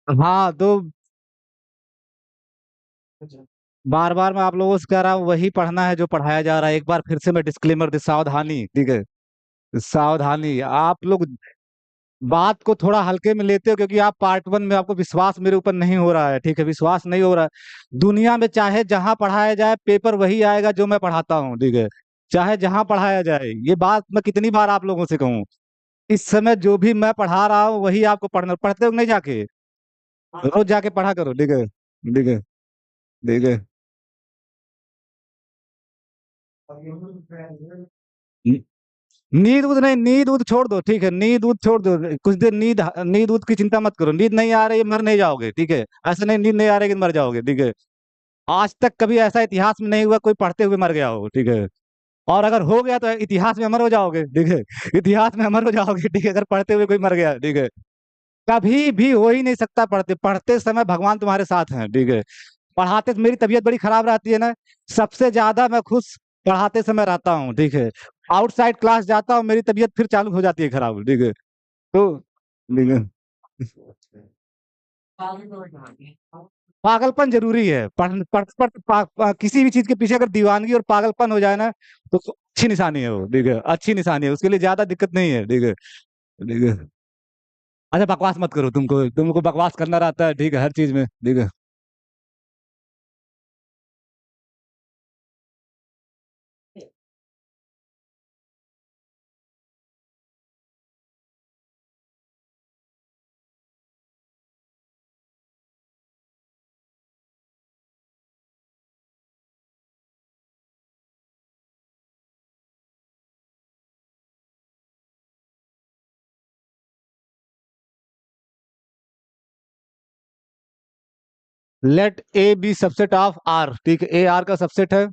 हाँ तो बार बार मैं आप लोगों से कह रहा हूँ, वही पढ़ना है जो पढ़ाया जा रहा है। एक बार फिर से मैं डिस्क्लेमर दे, सावधानी, ठीक है। सावधानी, आप लोग बात को थोड़ा हल्के में लेते हो, क्योंकि आप पार्ट वन में, आपको विश्वास मेरे ऊपर नहीं हो रहा है, ठीक है, विश्वास नहीं हो रहा है। दुनिया में चाहे जहां पढ़ाया जाए, पेपर वही आएगा जो मैं पढ़ाता हूँ, ठीक है। चाहे जहां पढ़ाया जाए, ये बात मैं कितनी बार आप लोगों से कहूँ। इस समय जो भी मैं पढ़ा रहा हूँ वही आपको पढ़ना, पढ़ते हो नहीं जाके? रोज जाके पढ़ा करो, ठीक है, ठीक है, ठीक है। न- नींद उद नहीं, नींद उद छोड़ दो, ठीक है, नींद उद छोड़ दो। कुछ देर नींद, नींद उद की चिंता मत करो। नींद नहीं आ रही है, मर नहीं जाओगे, ठीक है। ऐसा नहीं, नींद नहीं आ रही है कि मर जाओगे, ठीक है। आज तक कभी ऐसा इतिहास में नहीं हुआ कोई पढ़ते हुए मर गया हो, ठीक है। और अगर हो गया तो इतिहास में अमर हो जाओगे, ठीक है। इतिहास में अमर हो जाओगे, ठीक है, अगर पढ़ते हुए कोई मर गया, ठीक है। कभी भी हो ही नहीं सकता। पढ़ते पढ़ते समय भगवान तुम्हारे साथ हैं, ठीक है। पढ़ाते मेरी तबीयत बड़ी खराब रहती है ना, सबसे ज्यादा मैं खुश पढ़ाते समय रहता हूँ, ठीक है। आउटसाइड क्लास जाता हूँ, मेरी तबीयत फिर चालू हो जाती है खराब, ठीक है। तो ठीक है। पागलपन जरूरी है। किसी भी चीज के पीछे अगर दीवानगी और पागलपन हो जाए ना, तो अच्छी निशानी है वो, ठीक है, अच्छी निशानी है। उसके लिए ज्यादा दिक्कत नहीं है, ठीक है, ठीक है। अच्छा, बकवास मत करो, तुमको बकवास करना रहता है, ठीक है, हर चीज में, ठीक है। Let A b subset of R, ठीक है, ए आर का सबसेट है।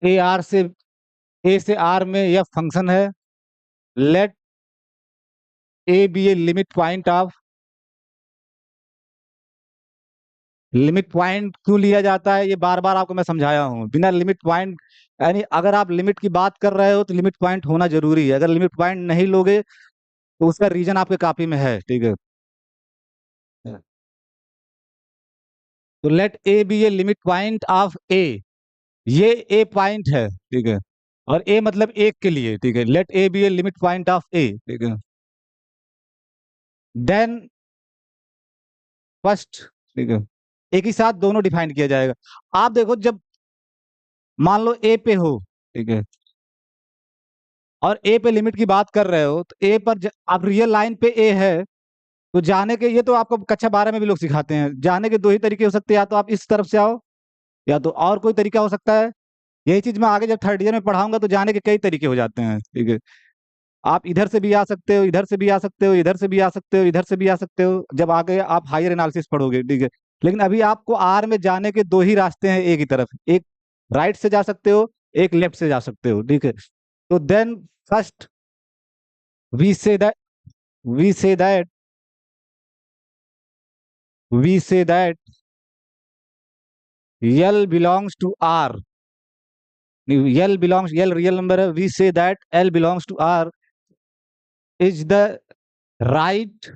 ए आर से, ए से आर में यह फंक्शन है। Let A B A limit point of, limit point क्यों लिया जाता है ये बार बार आपको मैं समझाया हूँ। बिना लिमिट पॉइंट, यानी अगर आप लिमिट की बात कर रहे हो तो लिमिट पॉइंट होना जरूरी है। अगर लिमिट पॉइंट नहीं लोगे तो उसका रीजन आपके कॉपी में है, ठीक है। तो let A B A limit point of A, ये ए पॉइंट है, ठीक है। और ए मतलब एक के लिए, ठीक है। Let A B A limit point of A, ठीक है। देन फर्स्ट, ठीक है, एक ही साथ दोनों डिफाइन किया जाएगा। आप देखो, जब मान लो ए पे हो, ठीक है, और ए पे लिमिट की बात कर रहे हो, तो ए पर आप रियल लाइन पे ए है, तो जाने के, ये तो आपको कक्षा 12 में भी लोग सिखाते हैं, जाने के दो ही तरीके हो सकते हैं, या तो आप इस तरफ से आओ, या तो और कोई तरीका हो सकता है। यही चीज मैं आगे जब थर्ड ईयर में पढ़ाऊंगा तो जाने के कई तरीके हो जाते हैं, ठीक है। आप इधर से भी आ सकते हो, इधर से भी आ सकते हो, इधर से भी आ सकते हो, इधर से भी आ सकते हो, जब आगे आप हायर एनालिसिस पढ़ोगे, ठीक है। लेकिन अभी आपको आर में जाने के दो ही रास्ते हैं, एक ही तरफ, एक राइट से जा सकते हो, एक लेफ्ट से जा सकते हो, ठीक है। तो then first we say that, we say that we say that L belongs to R. L belongs, L real number है, we say that L belongs to R is the right,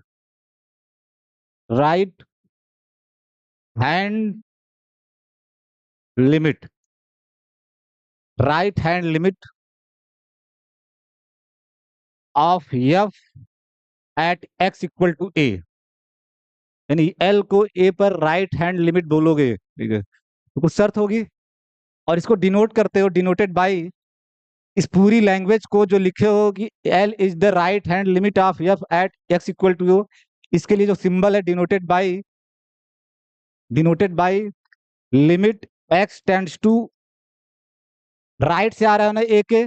right hand limit, right hand limit of F at x equal to A। यानी L को A पर right hand limit बोलोगे, ठीक है, तो कुछ शर्त होगी। और इसको डिनोट करते हो, डिनोटेड बाई, इस पूरी लैंग्वेज को जो लिखे हो कि L is the right hand limit of F at x equal to O, इसके लिए जो सिंबल है, denoted by, denoted by limit x tends to, right से आ रहा है ना ए के,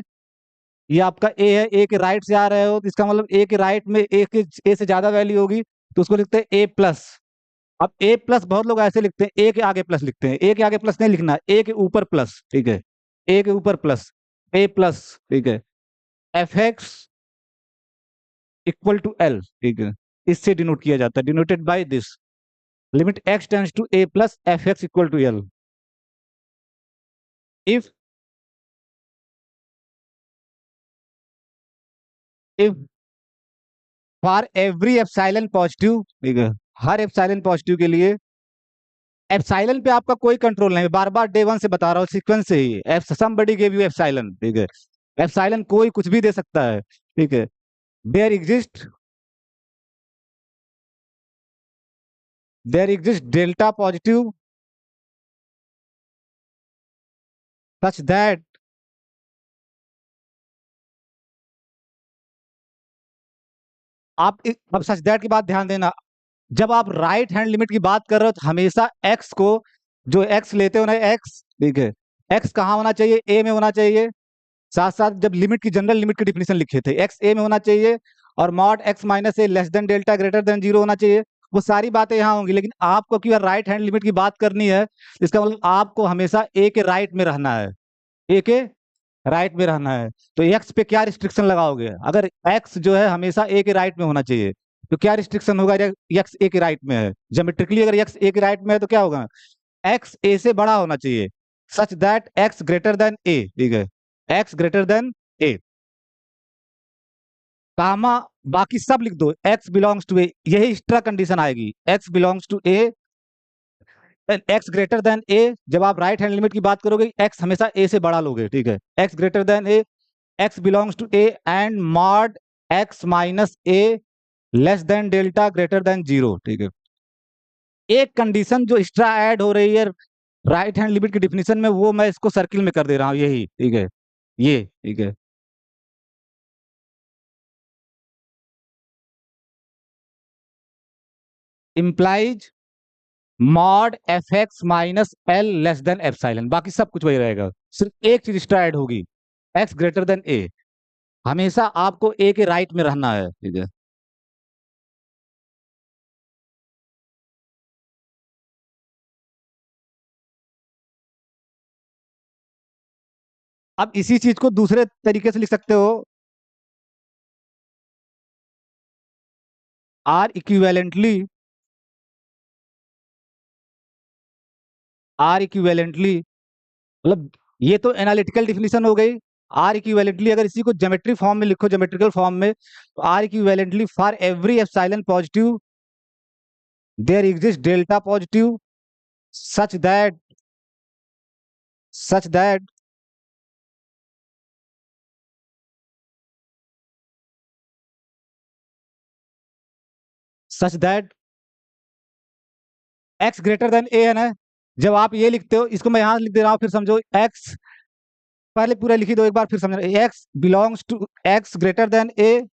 ये आपका ए है, ए के राइट से आ रहे हो, तो इसका मतलब ए के राइट में ए के, ए से ज्यादा वैल्यू होगी, तो उसको लिखते हैं ए प्लस। अब ए प्लस बहुत लोग ऐसे लिखते हैं, ए के आगे प्लस लिखते हैं, ए के आगे प्लस नहीं लिखना, ए के ऊपर प्लस, ठीक है, ए के ऊपर प्लस, ए प्लस, ठीक है। F x equal to L, ठीक है। इससे डिनोट किया जाता है, denoted by this, limit x tends to a plus f x equal to L. If if for every epsilon positive, ठीक है, हर एप्सिलॉन पॉजिटिव के लिए, एप्सिलॉन पे आपका कोई कंट्रोल नहीं, बार बार डे वन से बता रहा हूँ, सीक्वेंस से ही, समबडी गिव यू एप्सिलॉन, ठीक है, एप्सिलॉन कोई कुछ भी दे सकता है, ठीक है, there exist delta positive such that, अब सच दैट की बात ध्यान देना, जब आप राइट हैंड लिमिट की बात कर रहे हो तो हमेशा एक्स को, जो एक्स लेते हो ना एक्स, ठीक है, एक्स कहाँ होना चाहिए, ए में होना चाहिए, साथ साथ जब लिमिट की जनरल लिमिट की डिफिनेशन लिखे थे एक्स ए में होना चाहिए, और मॉड एक्स माइनस ए less than delta greater than zero होना चाहिए, वो सारी बातें यहाँ होंगी, लेकिन आपको क्यों राइट हैंड लिमिट की बात करनी है, इसका मतलब आपको हमेशा ए के राइट में रहना है, ए के राइट में रहना है, तो एक्स पे क्या रिस्ट्रिक्शन लगाओगे, अगर एक्स जो है हमेशा ए के राइट में होना चाहिए, तो क्या रिस्ट्रिक्शन होगा, एक्स ए के राइट में है, ज्योमेट्रिकली अगर एक्स ए के राइट में है तो क्या होगा, एक्स ए से बड़ा होना चाहिए, such that X greater than A, ठीक है, x greater than A, comma, बाकी सब लिख दो, एक्स बिलोंग्स टू ए, यही एक्स्ट्रा कंडीशन आएगी, X belongs to A, x greater than A, जब आप राइट हैंड लिमिट की बात करोगे एक्स हमेशा ए से बड़ा लोगे, ठीक है, x greater than a, x belongs to A and mod x minus A less than delta greater than zero, ठीक है, एक कंडीशन जो एक्स्ट्रा ऐड हो रही है राइट हैंड लिमिट की डिफिनेशन में, वो मैं इसको सर्किल में कर दे रहा हूँ, यही, ठीक है, ये, ठीक है, implies mod f x minus L less than epsilon, बाकी सब कुछ वही रहेगा, सिर्फ एक चीज एक्स्ट्रा ऐड होगी, एक्स ग्रेटर देन ए, हमेशा आपको ए के राइट में रहना है, ठीक है, अब इसी चीज को दूसरे तरीके से लिख सकते हो, आर इक्विवेलेंटली, आर इक्विवेलेंटली मतलब, ये तो एनालिटिकल डिफिनेशन हो गई, आर इक्विवेलेंटली अगर इसी को ज्योमेट्री फॉर्म में लिखो, ज्योमेट्रिकल फॉर्म में, तो or equivalently for every epsilon positive there exist delta positive such that such that such that X greater than A है ना, जब आप ये लिखते हो, इसको मैं यहां लिख दे रहा हूं, फिर समझो, एक्स पहले पूरा लिखी दो एक बार, फिर समझना, x belongs to, x greater than a,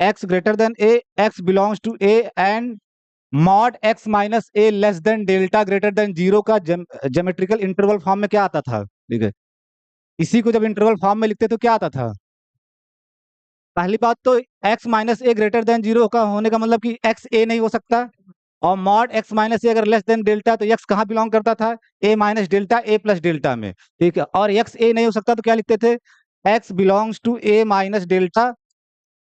x greater than a, x belongs to A and mod x minus A less than delta greater than zero का ज्योमेट्रिकल इंटरवल फॉर्म में क्या आता था, ठीक है, इसी को जब इंटरवल फॉर्म में लिखते तो क्या आता था, पहली बात तो एक्स माइनस ए ग्रेटर देन जीरो का होने का मतलब कि एक्स ए नहीं हो सकता, और मॉड एक्स माइनस ए अगर लेस देन डेल्टा, तो एक्स कहाँ बिलोंग करता था, ए minus delta A plus delta में, ठीक है, और एक्स ए नहीं हो सकता तो क्या लिखते थे, x belongs to A minus delta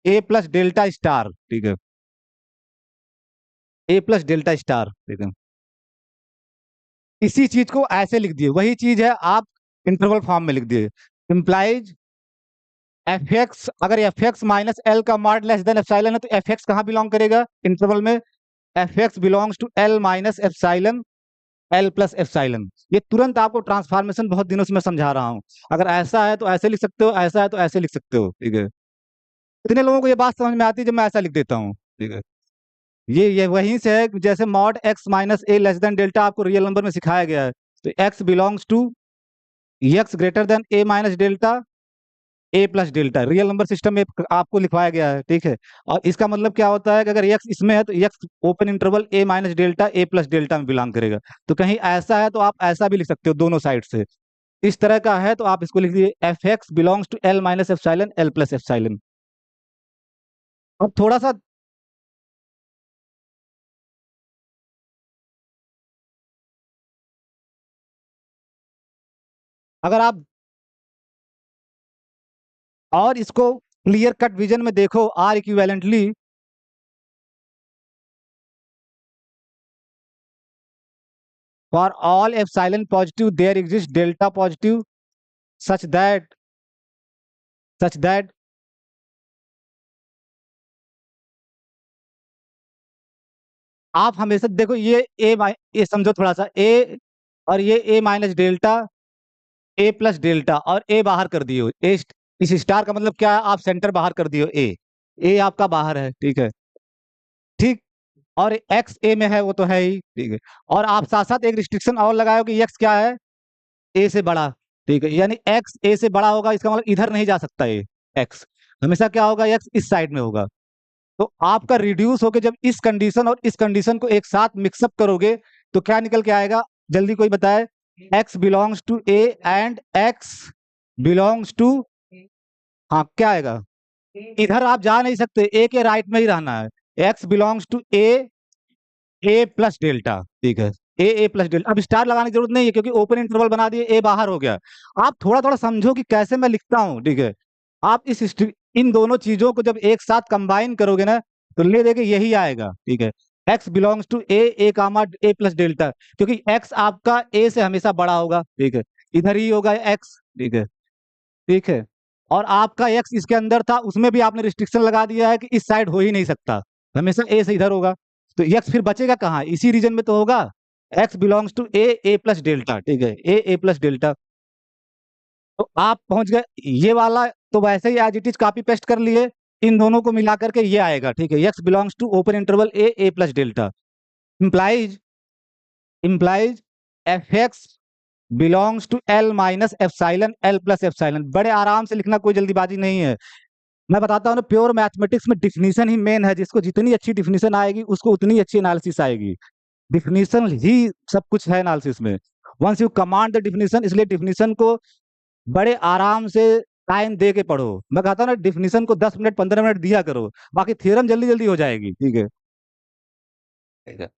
A plus delta star, ठीक है, ए प्लस डेल्टा स्टार, ठीक है, इसी चीज को ऐसे लिख दिए, वही चीज है आप इंटरवल फॉर्म में लिख दिए, इंप्लाइज एफ एक्स, अगर एफ एक्स माइनस एल का मॉड लेस देन एप्सिलॉन है, तो एफ एक्स कहाँ बिलोंग करेगा इंटरवल में, f x belongs to L minus epsilon L plus epsilon, ये तुरंत आपको ट्रांसफॉर्मेशन बहुत दिनों से मैं समझा रहा हूँ, अगर ऐसा है तो ऐसे लिख सकते हो, ऐसा है तो ऐसे लिख सकते हो, ठीक है, इतने लोगों को ये बात समझ में आती है जब मैं ऐसा लिख देता हूँ, ठीक है, ये वहीं से है कि जैसे मॉड एक्स माइनस ए लेस देन डेल्टा आपको रियल नंबर में सिखाया गया है, तो x belongs to x greater than a minus delta A plus delta, real number system में आपको लिखवाया गया है, ठीक है, और इसका मतलब क्या होता है कि अगर एक्स इसमें है तो x open interval A minus delta A plus delta में बिलोंग करेगा, तो कहीं ऐसा है तो आप ऐसा भी लिख सकते हो दोनों साइड से, इस तरह का है तो आप इसको लिख दीजिए f x belongs to L minus epsilon L plus epsilon. अब थोड़ा सा, अगर आप और इसको क्लियर कट विजन में देखो or equivalently, for all epsilon positive there exist delta positive such that आप हमेशा देखो ये समझो थोड़ा सा ए, और ये ए माइनस डेल्टा, ए प्लस डेल्टा, और ए बाहर कर दियो इस स्टार का मतलब क्या है, आप सेंटर बाहर कर दियो ए आपका बाहर है, ठीक है। ठीक। और एक्स ए में है वो तो है ही, ठीक है। और आप साथ साथ एक रिस्ट्रिक्शन और लगाओ कि एक्स क्या है, ए से बड़ा, ठीक है। यानी एक्स ए से बड़ा होगा, इसका मतलब इधर नहीं जा सकता ये एक्स, हमेशा क्या होगा, एक्स इस साइड में होगा। तो आपका रिड्यूस होके जब इस कंडीशन और इस कंडीशन को एक साथ मिक्सअप करोगे तो क्या निकल के आएगा, जल्दी कोई बताए। X belongs to A and x belongs to, हाँ क्या आएगा, इधर आप जा नहीं सकते, ए के राइट में ही रहना है। X belongs to a plus delta, ठीक है। ए प्लस डेल्टा, अब स्टार लगाने की जरूरत नहीं है क्योंकि ओपन इंटरवल बना दिए, ए बाहर हो गया। आप थोड़ा थोड़ा समझो कि कैसे मैं लिखता हूँ, ठीक है। आप इन दोनों चीजों को जब एक साथ कंबाइन करोगे ना, तो ले देके यही आएगा, ठीक है। X belongs to a comma a plus delta, क्योंकि एक्स आपका ए से हमेशा बड़ा होगा, ठीक है। इधर ही होगा एक्स, ठीक है। ठीक है। और आपका एक्स इसके अंदर था, उसमें भी आपने रिस्ट्रिक्शन लगा दिया है कि इस साइड हो ही नहीं सकता, हमेशा ए से इधर होगा। तो एक्स फिर बचेगा कहाँ, इसी रीजन में तो होगा। X belongs to a plus delta, ठीक है, ए प्लस डेल्टा। तो आप पहुंच गए ये वाला, तो वैसे ही as it is copy paste कर लिए, इन दोनों को मिला करके ये आएगा, ठीक है। X belongs to open interval a plus delta, implies implies F x belongs to L minus epsilon L plus epsilon. बड़े आराम से लिखना, कोई जल्दीबाजी नहीं है। मैं बताता हूँ ना, प्योर मैथमेटिक्स में डिफिनीशन ही मेन है, जिसको जितनी अच्छी डिफिनीशन आएगी उसको उतनी अच्छी एनालिसिस आएगी। डिफिनीशन ही सब कुछ है एनालिसिस में। Once you command the definition, इसलिए डिफिनीशन को बड़े आराम से टाइम दे के पढ़ो। मैं कहता हूँ ना, डिफिनीशन को 10 मिनट 15 मिनट दिया करो, बाकी थ्योरम जल्दी जल्दी हो जाएगी, ठीक है। ठीक है।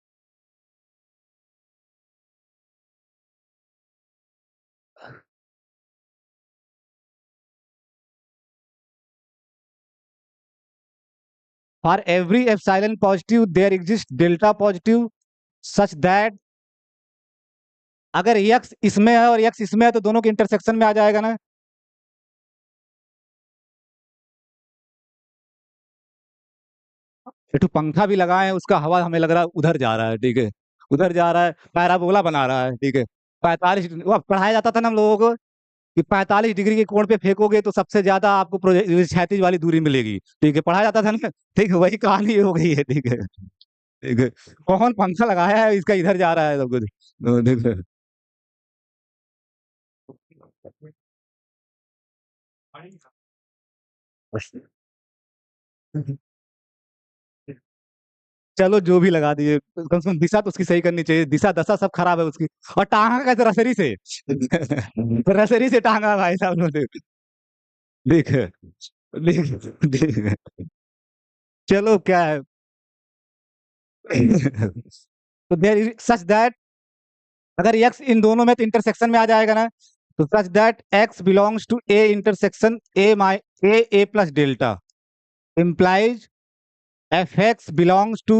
For every epsilon positive there exist delta positive such that, अगर यक्स इसमें है और यक्स इसमें है तो दोनों के इंटरसेक्शन में आ जाएगा ना। एक तो पंखा भी लगाए हैं, उसका हवा हमें लग रहा है उधर जा रहा है, ठीक है। उधर जा रहा है, पैराबोला बना रहा है, ठीक है। 45, वो पढ़ाया जाता था ना हम लोगों को कि 45 डिग्री के कोण पे फेंकोगे तो सबसे ज्यादा आपको क्षैतिज वाली दूरी मिलेगी, ठीक है, पढ़ाया जाता था ना। ठीक है, वही कहानी हो गई है, ठीक है। ठीक है। कौन पंखा लगाया है, इसका इधर जा रहा है सब कुछ, ठीक है। चलो जो भी लगा दिए, कम से कम दिशा तो उसकी सही करनी चाहिए, दिशा दशा सब खराब है उसकी। और टांगा कैसे, रसरी से रसरी से टांगा भाई साहब ने, देख देख देख। चलो क्या है। तो देर इज सच दैट, अगर एक्स इन दोनों में तो इंटरसेक्शन में आ जाएगा ना, तो such that x belongs to a intersection a plus delta implies f x belongs to,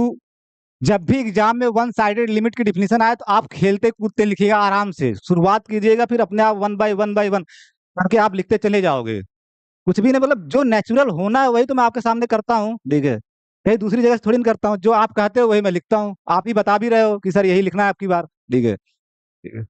जब भी एग्जाम में वन साइडेड लिमिट की डिफिनीशन आए तो आप खेलते कूदते लिखिएगा, आराम से शुरुआत कीजिएगा, फिर अपने आप वन बाय वन करके आप लिखते चले जाओगे। कुछ भी नहीं, मतलब जो नेचुरल होना है वही तो मैं आपके सामने करता हूँ, ठीक है। कहीं दूसरी जगह से थोड़ी ना करता हूँ, जो आप कहते हो वही मैं लिखता हूँ, आप ही बता भी रहे हो कि सर यही लिखना है आपकी बार, ठीक है। ठीक है।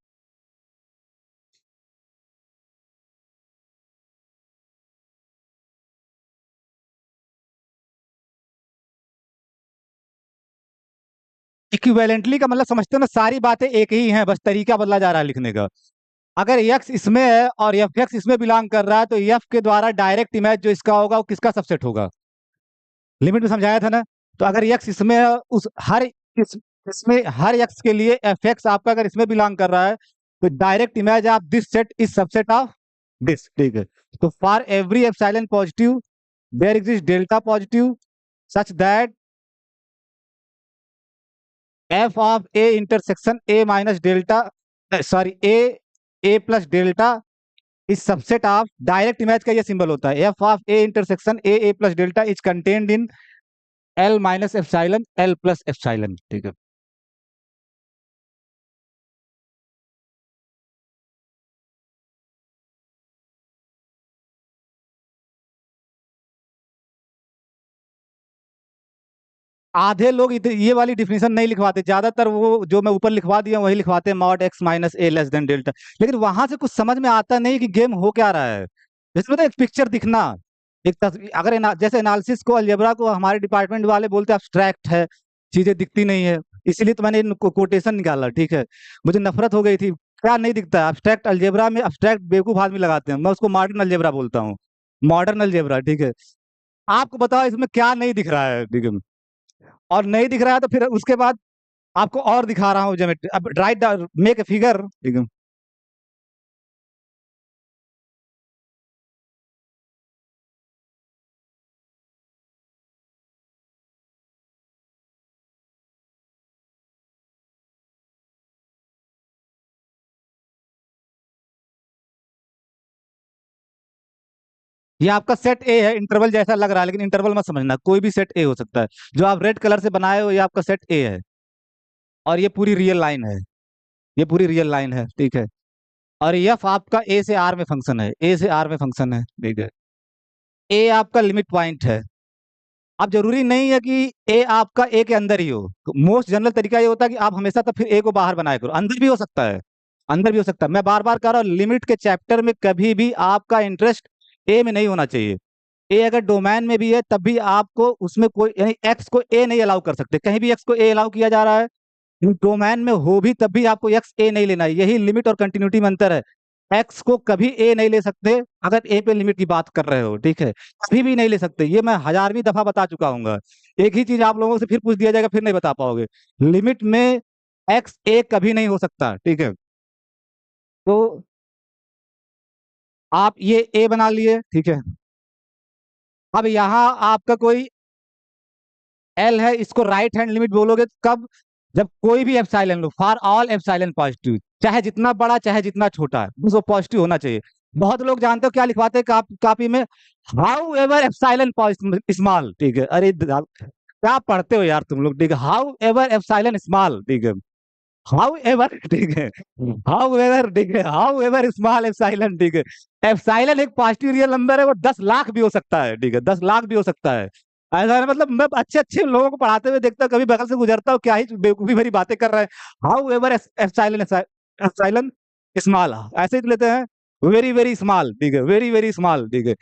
इक्विवेलेंटली का मतलब समझते हो ना, सारी बातें एक ही हैं, बस तरीका बदला जा रहा है लिखने का। अगर यक्स इसमें है और एफ एक्स इसमें बिलोंग कर रहा है, तो एफ के द्वारा डायरेक्ट इमेज जो इसका होगा वो किसका सबसेट होगा, लिमिट में समझाया था ना। तो अगर यक्स इसमें है, उस हर इसमें हर यक्स के लिए एफ एक्स आपका अगर इसमें बिलोंग कर रहा है, तो direct image of this set is subset of this, ठीक है। तो for every epsilon positive there exist delta positive such that f of a intersection A minus delta, sorry a plus delta is subset of, direct image का ये symbol होता है, f of a intersection a plus delta is contained in L minus epsilon L plus epsilon, ठीक है। आधे लोग ये वाली डिफिनेशन नहीं लिखवाते, ज्यादातर वो जो मैं ऊपर लिखवा दिया वही लिखवाते हैं, मॉड एक्स माइनस ए लेस देन डेल्टा। लेकिन वहां से कुछ समझ में आता नहीं कि गेम हो क्या रहा है। इसमें तो एक पिक्चर दिखना, एक तस्वीर, अगर जैसे एनालिसिस को, अलजेब्रा को हमारे डिपार्टमेंट वाले बोलते हैं अब्स्ट्रैक्ट है, चीजें दिखती नहीं है, इसीलिए तो मैंने इनको कोटेशन निकाला, ठीक है। मुझे नफरत हो गई थी, क्या नहीं दिखता है अब्स्ट्रैक्ट अलजेब्रा में, अब्स्ट्रैक्ट बेवकूफ आदमी लगाते हैं, मैं उसको मॉडर्न अलजेब्रा बोलता हूँ, मॉडर्न अलजेब्रा, ठीक है। आपको बताओ इसमें क्या नहीं दिख रहा है, ठीक है। और नहीं दिख रहा है तो फिर उसके बाद आपको और दिखा रहा हूँ ज्योमेट्री, अब राइट मेक ए फिगर, ठीक है। ये आपका सेट ए है, इंटरवल जैसा लग रहा है लेकिन इंटरवल मत समझना, कोई भी सेट ए हो सकता है। जो आप रेड कलर से बनाए हो ये आपका सेट ए है, और ये पूरी रियल लाइन है, ये पूरी रियल लाइन है, ठीक है। और एफ आपका ए से आर में फंक्शन है, ए से आर में फंक्शन है, ठीक है। ए आपका लिमिट पॉइंट है। अब जरूरी नहीं है कि ए आपका ए के अंदर ही हो, मोस्ट जनरल तरीका ये होता है कि आप हमेशा तो फिर ए को बाहर बनाया करो, अंदर भी हो सकता है, अंदर भी हो सकता है। मैं बार बार कह रहा हूँ, लिमिट के चैप्टर में कभी भी आपका इंटरेस्ट ए में नहीं होना चाहिए। ए अगर डोमेन में भी है तब भी आपको उसमें कोई, यानी एक्स को ए नहीं अलाउ कर सकते, कहीं भी एक्स को ए अलाउ किया जा रहा है, डोमेन में हो भी तब भी आपको एक्स ए नहीं लेना है। यही लिमिट और कंटिन्यूटी में अंतर है। एक्स को कभी ए नहीं ले सकते अगर ए पे लिमिट की बात कर रहे हो, ठीक है, कभी भी नहीं ले सकते, ये मैं हजारवीं दफा बता चुका हूँ। एक ही चीज आप लोगों से फिर पूछ दिया जाएगा, फिर नहीं बता पाओगे। लिमिट में एक्स ए कभी नहीं हो सकता, ठीक है। तो आप ये ए बना लिए, ठीक है। अब यहाँ आपका कोई एल है, इसको राइट हैंड लिमिट बोलोगे तो कब, जब कोई भी epsilon low, for all epsilon positive, चाहे जितना बड़ा चाहे जितना छोटा है, बस वो पॉजिटिव होना चाहिए। बहुत लोग जानते हो क्या लिखवाते हैं कॉपी में, हाउ एवर एप्सिलॉन स्मॉल, ठीक है। अरे क्या पढ़ते हो यार तुम लोग, ठीक है, हाउ एवर एप्सिलॉन स्मॉल, ठीक है, हाउ एवर, ठीक है, हाउ एवर, ठीक है, हाउ एवर स्मॉल एप्सिलॉन, ठीक है। एप्सिलॉन एक पॉजिटिव रियल नंबर है, वो 10 लाख भी हो सकता है, ठीक है, 10 लाख भी हो सकता है। ऐसा है, मतलब मैं अच्छे अच्छे लोगों को पढ़ाते हुए देखता हूँ, कभी बगल से गुजरता हूँ, क्या ही बेवकूफी भरी बातें कर रहे हैं। How ever epsilon, epsilon small, ऐसे ही लेते हैं, वेरी वेरी स्मॉल, ठीक है, वेरी वेरी स्मॉल, ठीक है।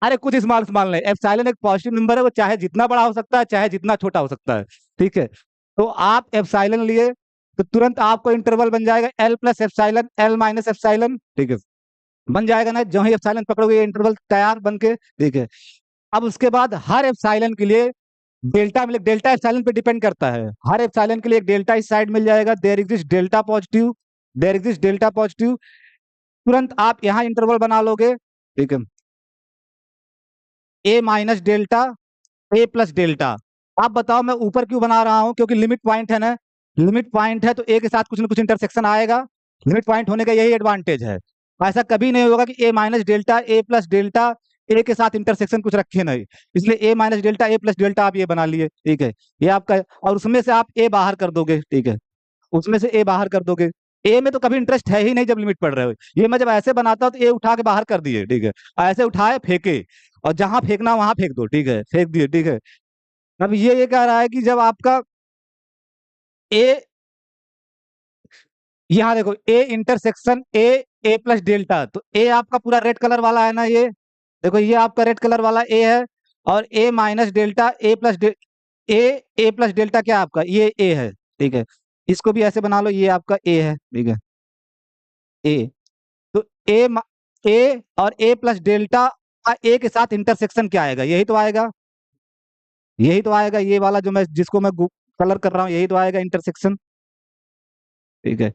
अरे कुछ स्मॉल स्मॉल नहीं, एप्सिलॉन एक पॉजिटिव नंबर है, वो चाहे जितना बड़ा हो सकता है चाहे जितना छोटा हो सकता है, ठीक है। तो आप एप्सिलॉन लिए तो तुरंत आपको इंटरवल बन जाएगा L plus epsilon, L minus epsilon, ठीक है, बन जाएगा ना। जो ही एप्सिलॉन पकड़ोगे ये इंटरवल तैयार बन के, ठीक है। अब उसके बाद हर एप्सिलॉन के लिए डेल्टा मिले, डेल्टा एप्सिलॉन पे डिपेंड करता है, हर एप्सिलॉन के लिए एक डेल्टा इस साइड मिल जाएगा, there exist delta positive, there exist delta positive. तुरंत आप यहाँ इंटरवल बना लोगे, ठीक है, a minus delta, A plus delta. आप बताओ मैं ऊपर क्यों बना रहा हूं, क्योंकि लिमिट पॉइंट है ना, लिमिट पॉइंट है तो ए के साथ कुछ ना कुछ इंटरसेक्शन आएगा, लिमिट पॉइंट होने का यही एडवांटेज है। ऐसा कभी नहीं होगा कि a minus delta, A plus delta, ए के साथ इंटरसेक्शन कुछ रखे नहीं, इसलिए ए माइनस डेल्टा, ए प्लस डेल्टा आप ये बना लिए, ठीक है, ये आपका। और उसमें से आप ए बाहर कर दोगे, ठीक है, उसमें से ए बाहर कर दोगे। ए में तो कभी इंटरेस्ट है ही नहीं जब लिमिट पढ़ रहे हो, ये मैं जब ऐसे बनाता हूँ तो ए उठा के बाहर कर दिए, ठीक है, ऐसे उठाए फेंके, और जहां फेंकना वहां फेंक दो, ठीक है, फेंक दिए, ठीक है। अब ये कह रहा है कि जब आपका ए, यहाँ देखो, ए इंटरसेक्शन ए, ए प्लस डेल्टा, तो ए आपका पूरा रेड कलर वाला है ना, ये देखो, ये आपका रेड कलर वाला ए है, और ए माइनस डेल्टा, ए, ए प्लस डेल्टा क्या है आपका, ये ए है, ठीक है। इसको भी ऐसे बना लो, ये आपका ए है, ठीक है, ए। तो ए, ए और ए प्लस डेल्टा का ए के साथ इंटरसेक्शन क्या आएगा, यही तो आएगा, यही तो आएगा, ये वाला जो मैं जिसको मैं कलर कर रहा हूँ, यही तो आएगा इंटरसेक्शन, ठीक है।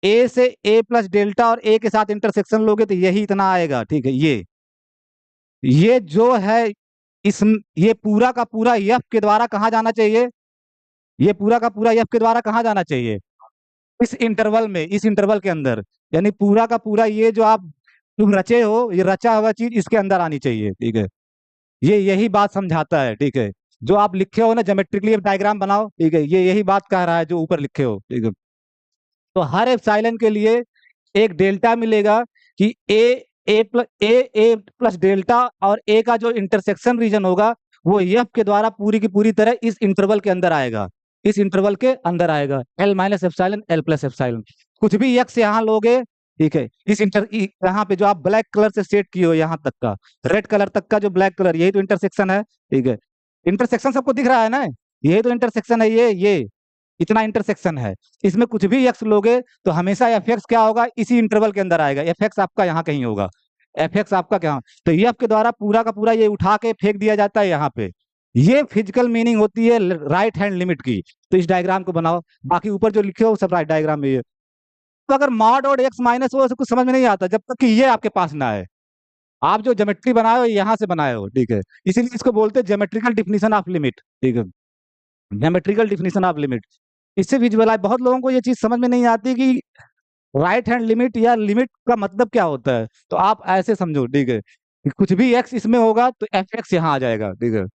ए से ए प्लस डेल्टा और ए के साथ इंटरसेक्शन लोगे तो यही इतना आएगा, ठीक है। ये जो है, इस, ये पूरा का पूरा यफ के द्वारा कहाँ जाना चाहिए, ये पूरा का पूरा यफ के द्वारा कहाँ जाना चाहिए, इस इंटरवल में, इस इंटरवल के अंदर, यानी पूरा का पूरा ये जो आप तुम रचे हो, ये रचा हुआ चीज इसके अंदर आनी चाहिए, ठीक है। ये यही बात समझाता है, ठीक है। जो आप लिखे हो ना, ज्योमेट्रिकली डायग्राम बनाओ, ठीक है, ये यही बात कह रहा है जो ऊपर लिखे हो, ठीक है। तो हर एप्सिलॉन के लिए एक डेल्टा मिलेगा कि ए, ए प्लस डेल्टा और ए का जो इंटरसेक्शन रीजन होगा वो एफ के द्वारा पूरी की पूरी तरह इस इंटरवल के अंदर आएगा, इस इंटरवल के अंदर आएगा, L minus epsilon L plus epsilon. कुछ भी एक्स यहाँ लोगे, ठीक है, इस यहाँ पे जो आप ब्लैक कलर से सेट किए हो यहाँ तक का, रेड कलर तक का जो ब्लैक कलर, यही तो इंटरसेक्शन है, ठीक है। इंटरसेक्शन सबको दिख रहा है ना, यही तो इंटरसेक्शन है, ये इतना इंटरसेक्शन है। इसमें कुछ भी एक्स लोगे तो हमेशा एफ एक्स क्या होगा, इसी इंटरवल के अंदर आएगा, एफ एक्स आपका यहाँ कहीं होगा, एफ एक्स आपका क्या, तो एफ के द्वारा पूरा का पूरा ये उठा के फेंक दिया जाता है यहाँ पे। ये फिजिकल मीनिंग होती है राइट हैंड लिमिट की। तो इस डायग्राम को बनाओ, बाकी ऊपर जो लिखे हो सब राइट डायग्राम में। ये तो अगर मॉड और एक्स माइनस हो, कुछ समझ में नहीं आता जब तक कि ये आपके पास ना आए। आप जो ज्योमेट्री बनाए हो यहाँ से बनाए हो, ठीक है, इसीलिए इसको बोलते हैं ज्योमेट्रिकल डिफिनीशन ऑफ लिमिट, ठीक है, ज्योमेट्रिकल डिफिनीशन ऑफ लिमिट। इससे विजुअलाइज, बहुत लोगों को ये चीज समझ में नहीं आती कि राइट हैंड लिमिट या लिमिट का मतलब क्या होता है। तो आप ऐसे समझो, ठीक है, कि कुछ भी एक्स इसमें होगा तो एफ एक्स यहाँ आ जाएगा, ठीक है।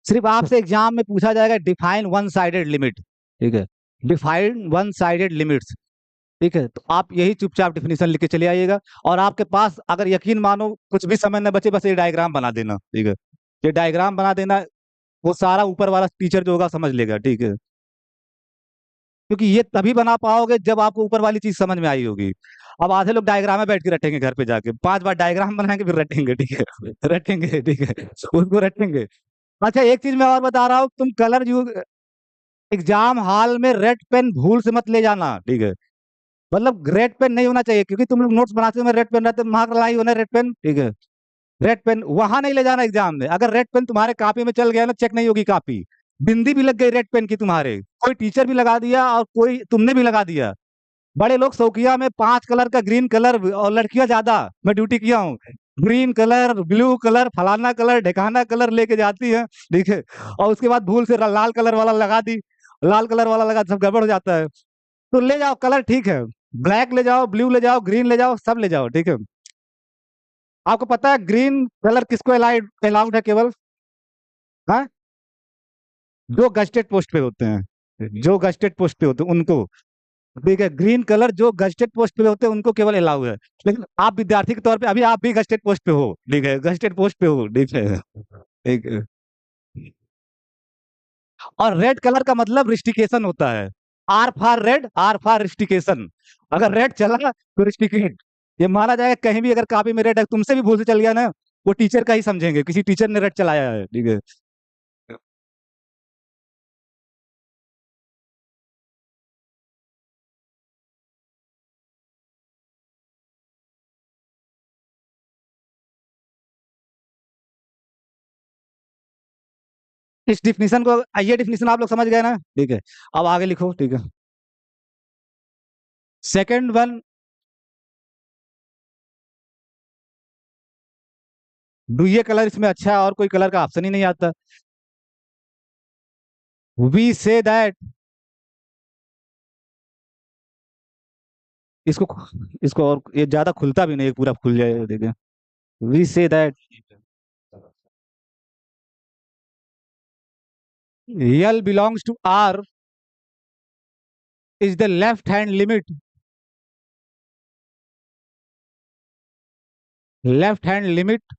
सिर्फ आपसे एग्जाम में पूछा जाएगा डिफाइन वन साइडेड लिमिट, ठीक है, डिफाइन वन साइडेड लिमिट्स, ठीक है। तो आप यही चुपचाप डिफिनीशन लिख के चले आइएगा। और आपके पास अगर यकीन मानो कुछ भी समय न बचे, बस ये डायग्राम बना देना, ठीक है, ये डायग्राम बना देना, वो सारा ऊपर वाला टीचर जो होगा समझ लेगा, ठीक है। क्योंकि ये तभी बना पाओगे जब आपको ऊपर वाली चीज समझ में आई होगी। अब आधे लोग डायग्राम में बैठ के रटेंगे, घर पे जाके 5 बार डायग्राम बनाएंगे फिर रटेंगे, ठीक है, रटेंगे, ठीक है, उसको रटेंगे। अच्छा एक चीज मैं और बता रहा हूँ, तुम कलर यू एग्जाम हॉल में रेड पेन भूल से मत ले जाना, ठीक है, मतलब रेड पेन नहीं होना चाहिए, क्योंकि तुम लोग नोट्स बनाते हो रेड पेन रहते, मार्क लाई होना रेड पेन, ठीक है, रेड पेन वहां नहीं ले जाना एग्जाम में। अगर रेड पेन तुम्हारे कॉपी में चल गया ना, चेक नहीं होगी कॉपी। बिंदी भी लग गई रेड पेन की तुम्हारे, कोई टीचर भी लगा दिया और कोई तुमने भी लगा दिया। बड़े लोग शौकिया में 5 कलर का ग्रीन कलर, और लड़कियां ज्यादा, मैं ड्यूटी किया हूँ, ग्रीन कलर, ब्लू कलर, फलाना कलर, ढेकाना कलर लेके जाती है, ठीक है, और उसके बाद भूल से लाल कलर वाला लगा दी, लाल कलर वाला लगा, सब गड़बड़ हो जाता है। तो ले जाओ कलर, ठीक है, ब्लैक ले जाओ, ब्लू ले जाओ, ग्रीन ले जाओ, सब ले जाओ, ठीक है। आपको पता है ग्रीन कलर किसको अलाउड है केवल, हाँ, जो गस्टेड पोस्ट पे होते हैं, जो गस्टेड पोस्ट पे होते हैं उनको, ठीक है, ग्रीन कलर जो गस्टेड पोस्ट पे होते हैं उनको केवल अलाउ है। लेकिन आप विद्यार्थी के तौर पे अभी आप भी गस्टेड पोस्ट पे हो, ठीक है, गस्टेड पोस्ट पे हो, ठीक है, ठीक है। और रेड कलर का मतलब रिस्टिकेशन होता है, R for red, R for restriction. अगर रेड चला तो रिस्टिकेट, ये माना जाएगा कहीं भी अगर कॉपी में रेड है, तुमसे भी भूल से चल गया ना, वो टीचर का ही समझेंगे, किसी टीचर ने रेड चलाया है, ठीक है। इस डिफिनीशन को, ये डिफिनीशन आप लोग समझ गए ना, ठीक है। अब आगे लिखो, ठीक है, सेकंड वन, डू ये कलर इसमें अच्छा है और कोई कलर का ऑप्शन ही नहीं आता। वी से दैट, इसको इसको और ये ज्यादा खुलता भी नहीं, पूरा खुल जाए, देखें, we say that L belongs to R is the left hand limit, left hand limit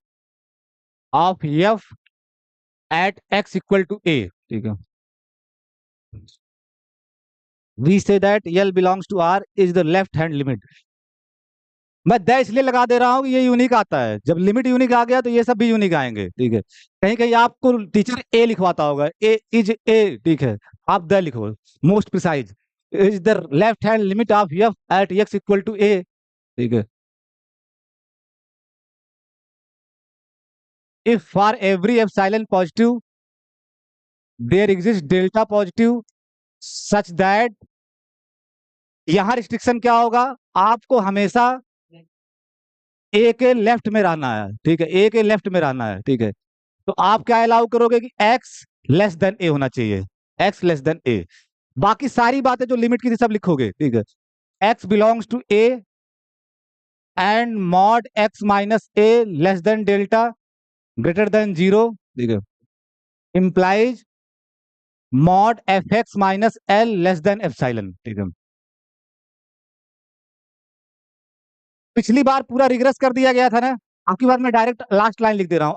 of F at X equal to A, ठीक है। We say that L belongs to R is the left hand limit. मैं द इसलिए लगा दे रहा हूँ कि ये यूनिक आता है, जब लिमिट यूनिक आ गया तो ये सब भी यूनिक आएंगे, ठीक है। कहीं कहीं आपको टीचर ए लिखवाता होगा, ए इज ए, ठीक है, आप द लिखो, most precise, is the left hand limit of F at X equal to A, ठीक है। If for every epsilon positive there exist delta positive such that, यहाँ रिस्ट्रिक्शन क्या होगा, आपको हमेशा ए के लेफ्ट में रहना है, ठीक है, ए के लेफ्ट में रहना है, ठीक है। तो आप क्या अलाउ करोगे कि एक्स लेस देन ए होना चाहिए, एक्स लेस देन ए। बाकी सारी बातें जो लिमिट की थी सब लिखोगे, ठीक है, x belongs to A and mod x minus A less than delta greater than zero, ठीक है। Implies mod f x minus L less than epsilon, ठीक है। पिछली बार पूरा रिग्रेस कर दिया गया था ना, आपकी बार मैं डायरेक्ट लास्ट लाइन लिख दे रहा हूं,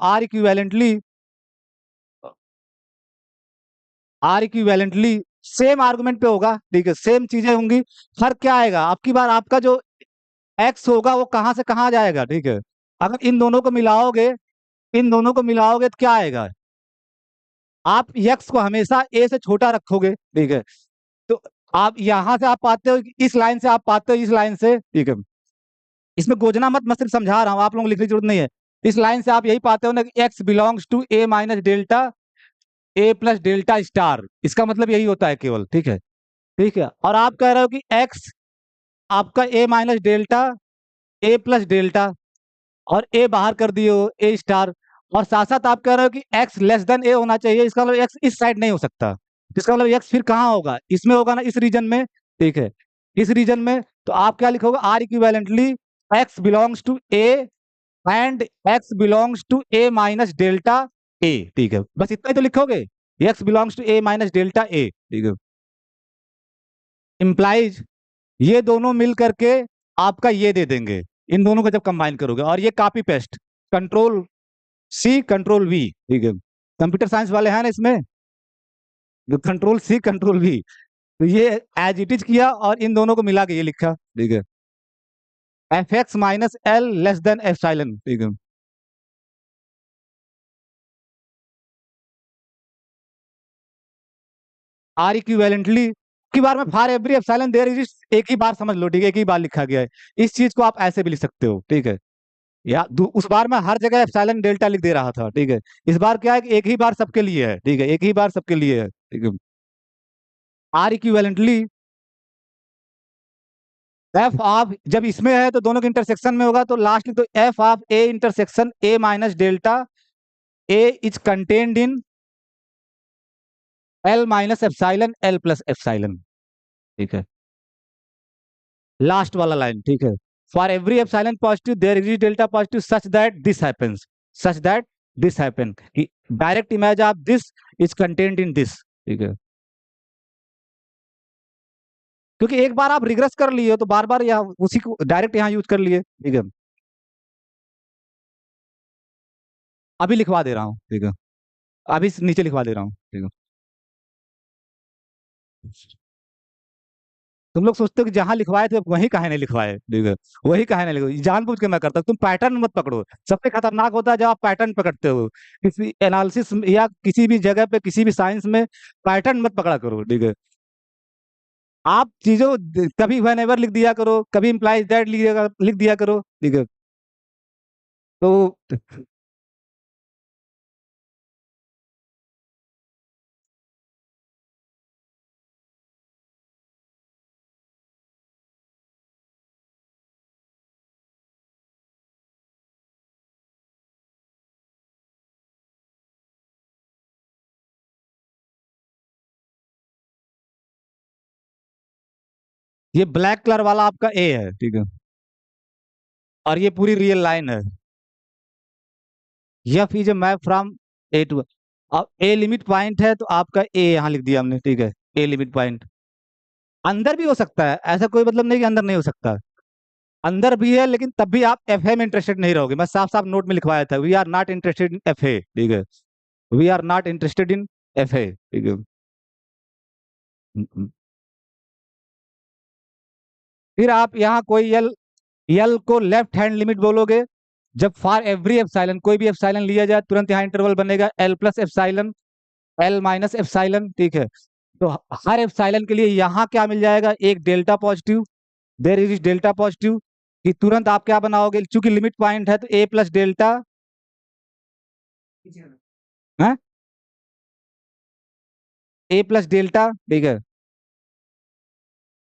आर इक्विवेलेंटली सेम आर्गुमेंट पे होगा, ठीक है, सेम चीजें होंगी। फर्क क्या आएगा, आपकी बार आपका जो एक्स होगा वो कहां से कहां जाएगा, ठीक है। अगर इन दोनों को मिलाओगे तो क्या आएगा, आप एक्स को हमेशा ए से छोटा रखोगे, ठीक है। तो आप यहां से आप पाते हो, इस लाइन से आप पाते हो, इस लाइन से, ठीक है। इसमें गोजना मत, मैं सिर्फ समझा रहा हूँ, आप लोगों को लिखने की जरूरत नहीं है। इस लाइन से आप यही पाते हो ना कि x belongs to A minus delta A plus delta star, इसका मतलब यही होता है केवल, ठीक है। ठीक है, और आप कह रहे हो कि एक्स आपका ए minus delta A plus delta, और ए बाहर कर दिए हो, ए स्टार। और साथ साथ आप कह रहे हो कि एक्स लेस देन ए होना चाहिए, इसका मतलब एक्स इस साइड नहीं हो सकता। इसका मतलब एक्स फिर कहाँ होगा, इसमें होगा ना, इस रीजन में, ठीक है, इस रीजन में। तो आप क्या लिखोगे, or equivalently X belongs to A and x belongs to A minus delta A, ठीक है, बस इतना ही तो लिखोगे, एक्स belongs to A minus delta A, ठीक है। इम्प्लाइज ये दोनों मिल करके आपका ये दे देंगे, इन दोनों को जब कंबाइन करोगे, और ये copy paste, control c control v, ठीक है। कंप्यूटर साइंस वाले हैं ना इसमें, कंट्रोल सी कंट्रोल वी, तो ये एज इट इज किया और इन दोनों को मिला के ये लिखा, ठीक है, f x minus L less than epsilon, ठीक है। आर इक्विवेलेंटली की बार में for every epsilon there exist, एक ही बार समझ लो, ठीक है, एक ही बार लिखा गया है। इस चीज को आप ऐसे भी लिख सकते हो, ठीक है। या उस बार में हर जगह एप्सिलॉन डेल्टा लिख दे रहा था, ठीक है। इस बार क्या है कि एक ही बार सबके लिए है, ठीक है, एक ही बार सबके लिए है, ठीक है। आर इक्विवेलेंटली एफ ऑफ, जब इसमें है तो दोनों के इंटरसेक्शन में होगा, तो लास्ट तो f of a intersection A minus delta a is contained in L minus epsilon L plus epsilon, ठीक है। लास्ट वाला लाइन, ठीक है, for every epsilon positive there exist delta positive such that this happens, such that this happen, direct image of this is contained in this, ठीक है। क्योंकि एक बार आप रिग्रेस कर लिए हो तो बार बार यहाँ उसी को डायरेक्ट यहाँ यूज कर लिए, ठीक है। अभी लिखवा दे रहा हूँ, ठीक है, अभी नीचे लिखवा दे रहा हूँ, ठीक है। तुम लोग सोचते हो कि जहां लिखवाए थे वही काहे नहीं लिखवाए, ठीक है, वही काहे नहीं लिखवाए, जानबूझ के मैं करता हूं। तुम पैटर्न मत पकड़ो, सबसे खतरनाक होता है जब आप पैटर्न पकड़ते हो किसी एनालिसिस या किसी भी जगह पे, किसी भी साइंस में पैटर्न मत पकड़ा करो, ठीक है। आप चीजों कभी व्हेन एवर लिख दिया करो, कभी इम्प्लाइज दैट लिख दिया करो, ठीक है। तो ये ब्लैक कलर वाला आपका ए है, ठीक है, और ये पूरी रियल लाइन है। F is a map from a to, अब ए लिमिट पॉइंट है तो आपका ए यहाँ लिख दिया हमने, ठीक है, ए लिमिट पॉइंट। अंदर भी हो सकता है, ऐसा कोई मतलब नहीं कि अंदर नहीं हो सकता, अंदर भी है, लेकिन तब भी आप एफ ए में इंटरेस्टेड नहीं रहोगे, मैं साफ साफ नोट में लिखवाया था, we are not interested in f a, ठीक है, we are not interested in f a, ठीक है। हम्म। फिर आप यहाँ कोई यल यल को लेफ्ट हैंड लिमिट बोलोगे, जब फॉर एवरी एप्सिलॉन कोई भी एप्सिलॉन लिया जाए तुरंत यहाँ इंटरवल बनेगा L plus epsilon L minus epsilon, ठीक है। तो हर एप्सिलॉन के लिए यहाँ क्या मिल जाएगा, एक delta positive, there is delta positive, कि तुरंत आप क्या बनाओगे, चूंकि लिमिट पॉइंट है तो ए प्लस डेल्टा है, ए प्लस डेल्टा, ठीक है,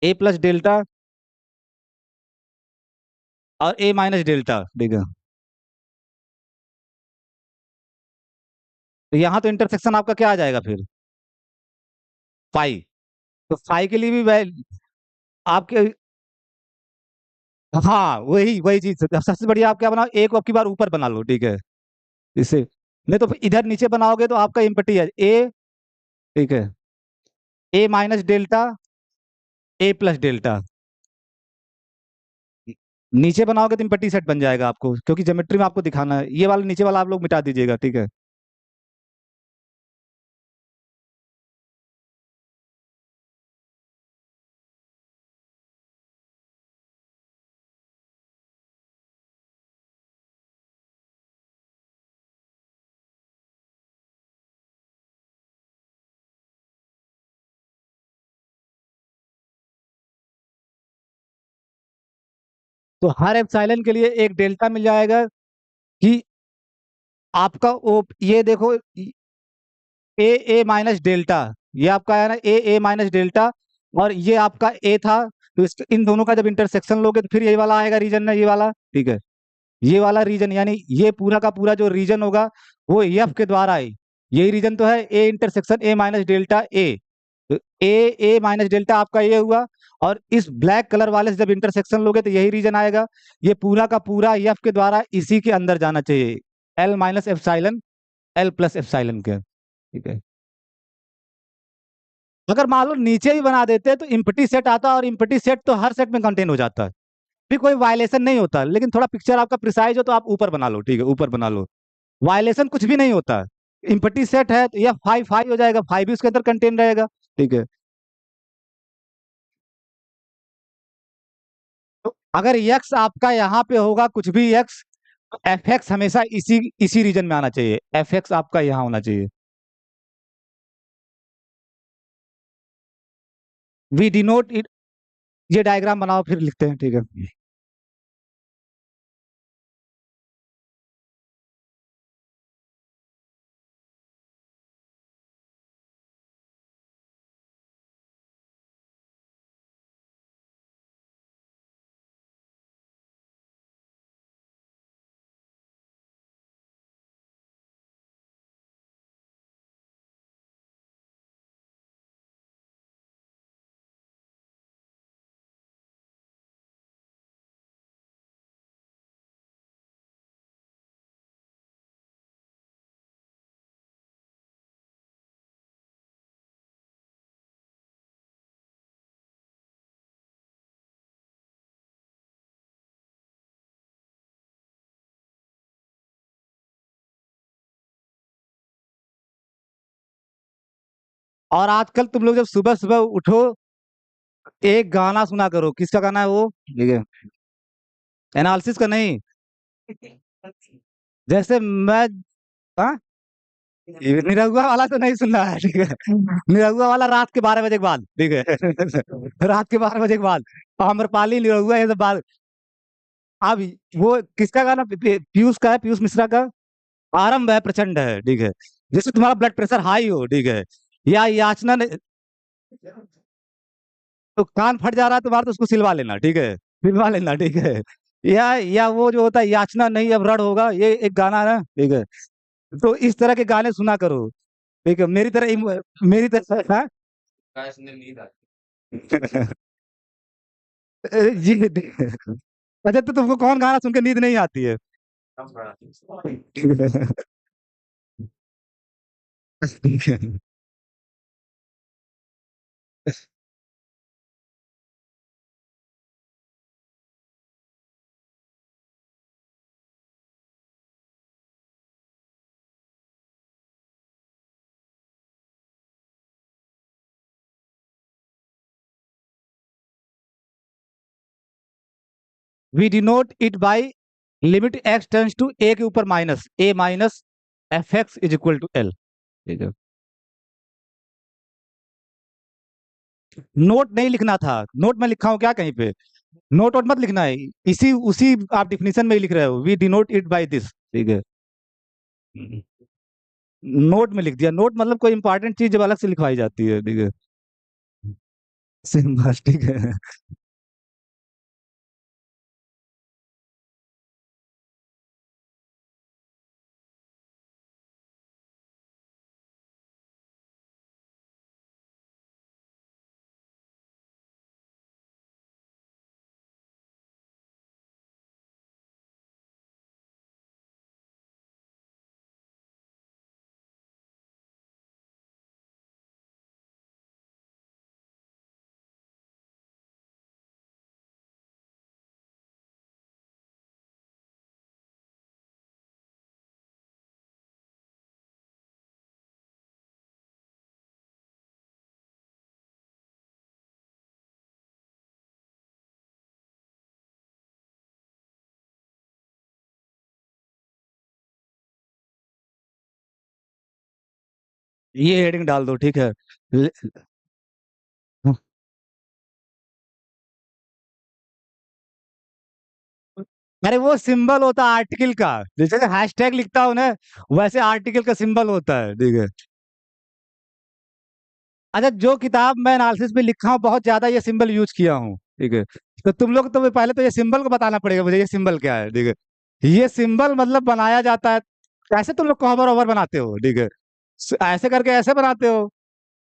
ए प्लस डेल्टा और ए माइनस डेल्टा, ठीक है। तो यहाँ तो इंटरसेक्शन आपका क्या आ जाएगा फिर, फाई, तो फाई के लिए भी आपके, हाँ वही वही चीज सबसे बढ़िया, आप क्या बनाओ, एक आपकी बार ऊपर बना लो, ठीक है, इससे नहीं तो फिर इधर नीचे बनाओगे तो आपका इम्पटी है ए, ठीक है, a minus delta, A plus delta. नीचे बनाओगे तो इम्पटी सेट बन जाएगा आपको, क्योंकि ज्योमेट्री में आपको दिखाना है। ये वाला नीचे वाला आप लोग मिटा दीजिएगा, ठीक है। तो हर एप्सिलॉन के लिए एक डेल्टा मिल जाएगा कि आपका वो, ये देखो, ए ए माइनस डेल्टा, ये आपका है ना ए ए माइनस डेल्टा, और ये आपका ए था। तो इन दोनों का जब इंटरसेक्शन लोगे तो फिर यही वाला आएगा रीजन ना, ये वाला, ठीक है। ये वाला रीजन यानी ये पूरा का पूरा जो रीजन होगा वो एफ के द्वारा है। यही रीजन तो है A intersection A minus delta A. तो ए ए माइनस डेल्टा आपका ये हुआ। और इस ब्लैक कलर वाले से जब इंटरसेक्शन लोगे तो यही रीजन आएगा। ये पूरा का पूरा एफ के द्वारा इसी के अंदर जाना चाहिए, L minus epsilon, L plus epsilon के, ठीक है। अगर मान लो नीचे भी बना देते तो इम्पटी सेट आता, और इम्पटी सेट तो हर सेट में कंटेन हो जाता है, भी कोई वायलेशन नहीं होता। लेकिन थोड़ा पिक्चर आपका प्रिसाइज हो तो आप ऊपर बना लो, ठीक है, ऊपर बना लो। वायलेशन कुछ भी नहीं होता। इम्पटी सेट है तो यह फाइव फाइव हो जाएगा, फाइव भी उसके अंदर कंटेन रहेगा, ठीक है। तो अगर यक्स आपका यहाँ पे होगा कुछ भी यक्स, तो एफ एक्स हमेशा इसी इसी रीजन में आना चाहिए, एफ एक्स आपका यहाँ होना चाहिए। वी डिनोट इट, ये डायग्राम बनाओ फिर लिखते हैं, ठीक है। और आजकल तुम लोग जब सुबह सुबह उठो, एक गाना सुना करो। किसका गाना है वो, ठीक है, एनालिसिस का नहीं। जैसे मैं, हाँ, ये निरहुआ वाला तो नहीं सुनना है, ठीक है। निरहुआ वाला रात के 12 बजे के बाद, ठीक है। रात के 12 बजे के बाद आम्रपाली, निरहुआ, ये सब बात। अब वो किसका गाना, पीयूष का है, पीयूष मिश्रा का आरंभ है प्रचंड है, ठीक है। जैसे तुम्हारा ब्लड प्रेशर हाई हो, ठीक है, या याचना ने, तो कान फट जा रहा है तुम्हारा, तो उसको सिलवा लेना, ठीक है, सिलवा लेना, ठीक है। या वो जो होता है याचना नहीं अब रण होगा, ये एक गाना है ना, ठीक है। तो इस तरह के गाने सुना करो, ठीक है, मेरी तरह मेरी तरह, हाँ। जी। अच्छा, तो तुमको कौन गाना सुन के नींद नहीं आती है? ठीक है। We denote it by limit x tends to A के ऊपर minus A minus F X is equal to L, ठीक है। नोट नहीं लिखना था, नोट में लिखा हूँ क्या कहीं पे? नोट वोट मत लिखना है, इसी उसी आप डिफिनीशन में ही लिख रहे हो, we denote it by this, ठीक है। नोट में लिख दिया, नोट मतलब कोई इंपॉर्टेंट चीज जब अलग से लिखवाई जाती है, ठीक है। सेम बात, ठीक है। ये हेडिंग डाल दो, ठीक है। ले- अरे वो सिंबल होता है आर्टिकल का, जैसे हैशटैग लिखता हूँ ना, वैसे आर्टिकल का सिंबल होता है, ठीक है। अच्छा, जो किताब मैं एनालिसिस में लिखा हूँ बहुत ज्यादा ये सिंबल यूज किया हूँ, ठीक है। तो तुम लोग तो पहले तो ये सिंबल को बताना पड़ेगा मुझे, ये सिंबल क्या है, ठीक है। ये सिंबल मतलब बनाया जाता है, कैसे तुम लोग कॉमन ओवर बनाते हो, ठीक है। ऐसे करके ऐसे बनाते हो,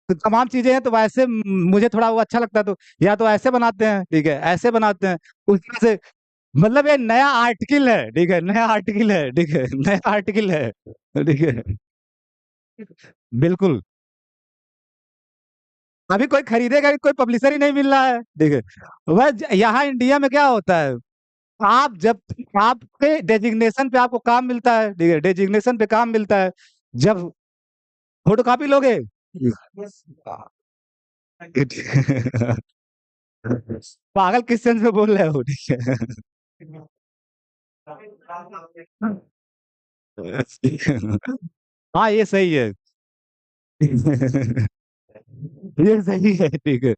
तो तमाम चीजें हैं, तो वैसे मुझे थोड़ा वो अच्छा लगता है, तो या तो ऐसे बनाते हैं, ठीक है, ऐसे बनाते हैं, उस तरह से। मतलब ये नया आर्टिकल है, ठीक है, नया आर्टिकल है, ठीक है, नया आर्टिकल है, ठीक है। बिल्कुल। अभी कोई खरीदेगा कि कोई पब्लिशर ही नहीं मिल रहा है, ठीक है। वह यहाँ इंडिया में क्या होता है, आप जब आपके डेजिग्नेशन पे आपको काम मिलता है, ठीक है, डेजिग्नेशन पे काम मिलता है, जब फोटो कॉपी लोगे। पागल किस सेंस में बोल रहे हो, ठीक है। हाँ ये सही है। ये सही है, ठीक है।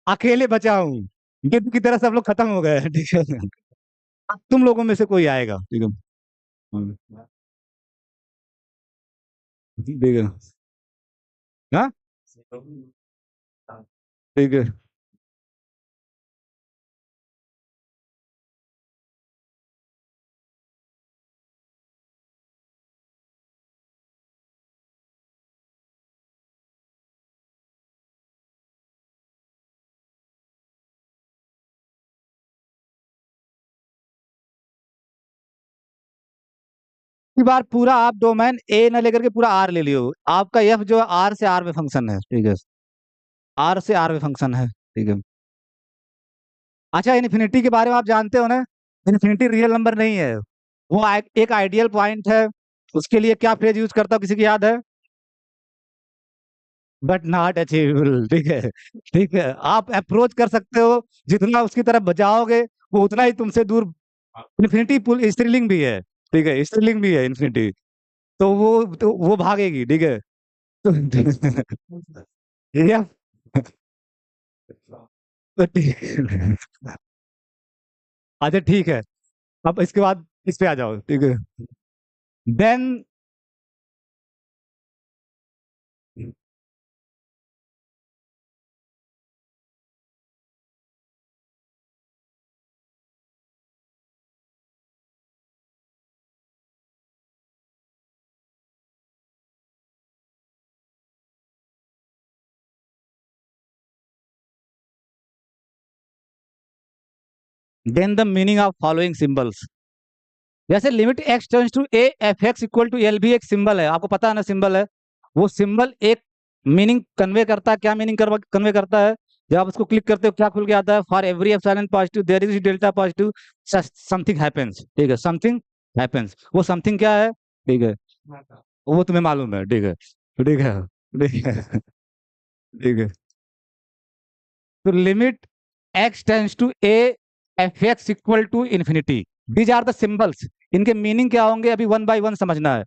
अकेले बचा हूँ, गिद्ध की तरह सब लोग खत्म हो गए हैं, ठीक है। अब तुम लोगों में से कोई आएगा, ठीक है। ठीक है। हाँ, ठीक है। की बार पूरा आप डोमेन ए न लेकर के पूरा आर ले लियो, आपका एफ जो आर से आर में फंक्शन है, ठीक है। आर से आर में फंक्शन है, ठीक है। अच्छा, इन्फिनिटी के बारे में आप जानते हो ना, इन्फिनिटी रियल नंबर नहीं है, वो एक आइडियल पॉइंट है। उसके लिए क्या फ्रेज यूज करता हूँ, किसी की याद है? बट नॉट अचीवेबल, ठीक है। ठीक है, आप अप्रोच कर सकते हो, जितना उसकी तरफ बजाओगे वो उतना ही तुमसे दूर। इन्फिनिटी पुल स्त्रीलिंग भी है, ठीक है, स्त्रीलिंग भी है इन्फिनिटी। तो वो भागेगी, ठीक है। तो ये तो ठीक। अच्छा ठीक है, अब इसके बाद इस पे आ जाओ, ठीक है। Then then the meaning of following symbols. जैसे limit x tends to A F x equal to L भी एक सिंबल है, आपको पता है ना सिंबल है। वो सिंबल एक मीनिंग कन्वे करता है, क्या मीनिंग कन्वे करता है? जब आप उसको क्लिक करते हो क्या खुल के आता है? For every epsilon positive there is delta positive something happens, ठीक है, समथिंग हैपेंस। वो समथिंग क्या है, ठीक है, वो तुम्हें मालूम है, ठीक है, ठीक है, ठीक है, ठीक है। तो limit x tends to A F x equal to infinity, these are the symbols. इनके मीनिंग क्या होंगे अभी वन बाय वन समझना है।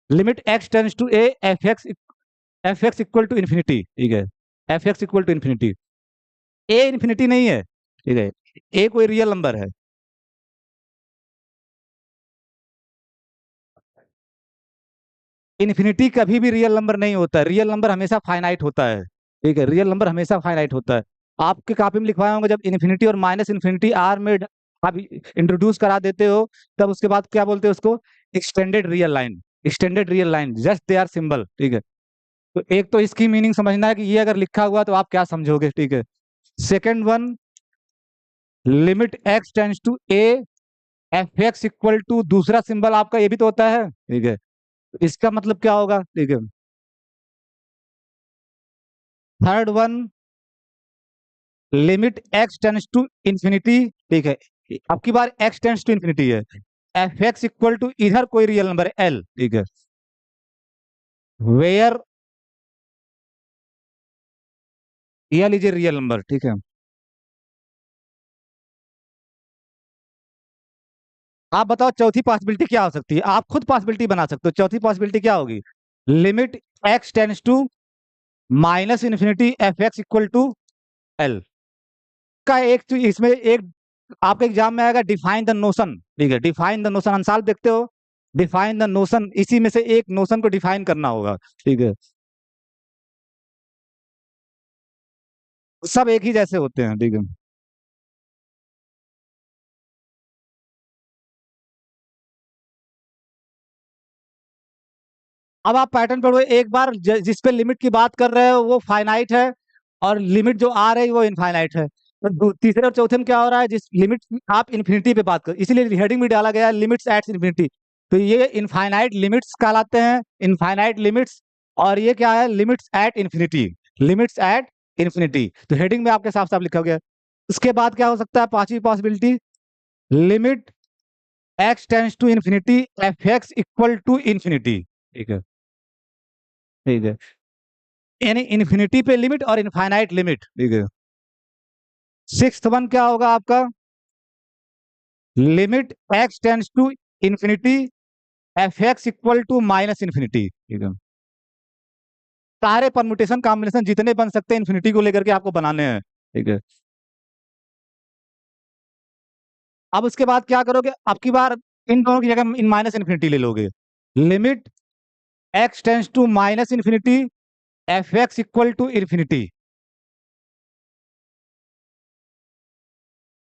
Limit x tends to A F x equal to infinity, ठीक है, f x equal to infinity. A infinity नहीं है, ठीक है, ए कोई रियल नंबर है। इन्फिनिटी कभी भी रियल नंबर नहीं होता है, रियल नंबर हमेशा फाइनाइट होता है, ठीक है, रियल नंबर हमेशा फाइनाइट होता है। आपके कॉपी में लिखवाया होंगे जब इन्फिनिटी और माइनस इन्फिनिटी आर में आप इंट्रोड्यूस करा देते हो, तब उसके बाद क्या बोलते हैं उसको? Extended real line, extended real line, just they are symbol, ठीक है। तो एक तो इसकी मीनिंग समझना है कि ये अगर लिखा हुआ तो आप क्या समझोगे, ठीक है। Second one, limit x tends to A F x equal to दूसरा सिंबल आपका ये भी तो होता है, ठीक है। तो इसका मतलब क्या होगा, ठीक है। Third one, limit x tends to infinity, ठीक है। अब की बार एक्स टेंस टू इंफिनिटी है, एफ एक्स इक्वल टू इधर कोई रियल नंबर है एल, ठीक है, where L is a real number, ठीक है। आप बताओ चौथी पॉसिबिलिटी क्या हो सकती है, आप खुद पॉसिबिलिटी बना सकते हो, चौथी पॉसिबिलिटी क्या होगी? Limit x tends to minus infinity f x equal to L का एक तो इसमें एक आपके एग्जाम में आएगा डिफाइन द नोशन, ठीक है, डिफाइन द नोशन अंसाल देखते हो, डिफाइन द नोशन, इसी में से एक नोशन को डिफाइन करना होगा, ठीक है, सब एक ही जैसे होते हैं, ठीक है। अब आप पैटर्न पढ़ो एक बार, जिस पे लिमिट की बात कर रहे हो वो फाइनाइट है, और लिमिट जो आ रही है वो इनफाइनाइट है। तो तीसरे और चौथे में क्या हो रहा है, जिस लिमिट आप इन्फिनिटी पे बात कर, इसीलिए हेडिंग भी डाला गया है लिमिट्स एट इन्फिनिटी। तो ये इनफाइनाइट लिमिट्स कहलाते हैं, इनफाइनाइट लिमिट्स। और ये क्या है, limits at infinity, limits at infinity. तो हेडिंग में आपके साफ साफ लिखा गया है। उसके बाद क्या हो सकता है, पांचवी possibility, limit x tends to infinity f x equal to infinity, ठीक है, ठीक है, यानी इन्फिनिटी पे लिमिट और इनफाइनाइट लिमिट, ठीक है। सिक्स्थ वन क्या होगा आपका, limit x tends to infinity f x equal to minus infinity, ठीक है। सारे परमुटेशन कॉम्बिनेशन जितने बन सकते हैं इन्फिनिटी को लेकर के आपको बनाने हैं, ठीक है। अब उसके बाद क्या करोगे, अब की बार इन दोनों की जगह इन माइनस इन्फिनिटी ले लोगे। Limit x tends to minus infinity f x equal to infinity,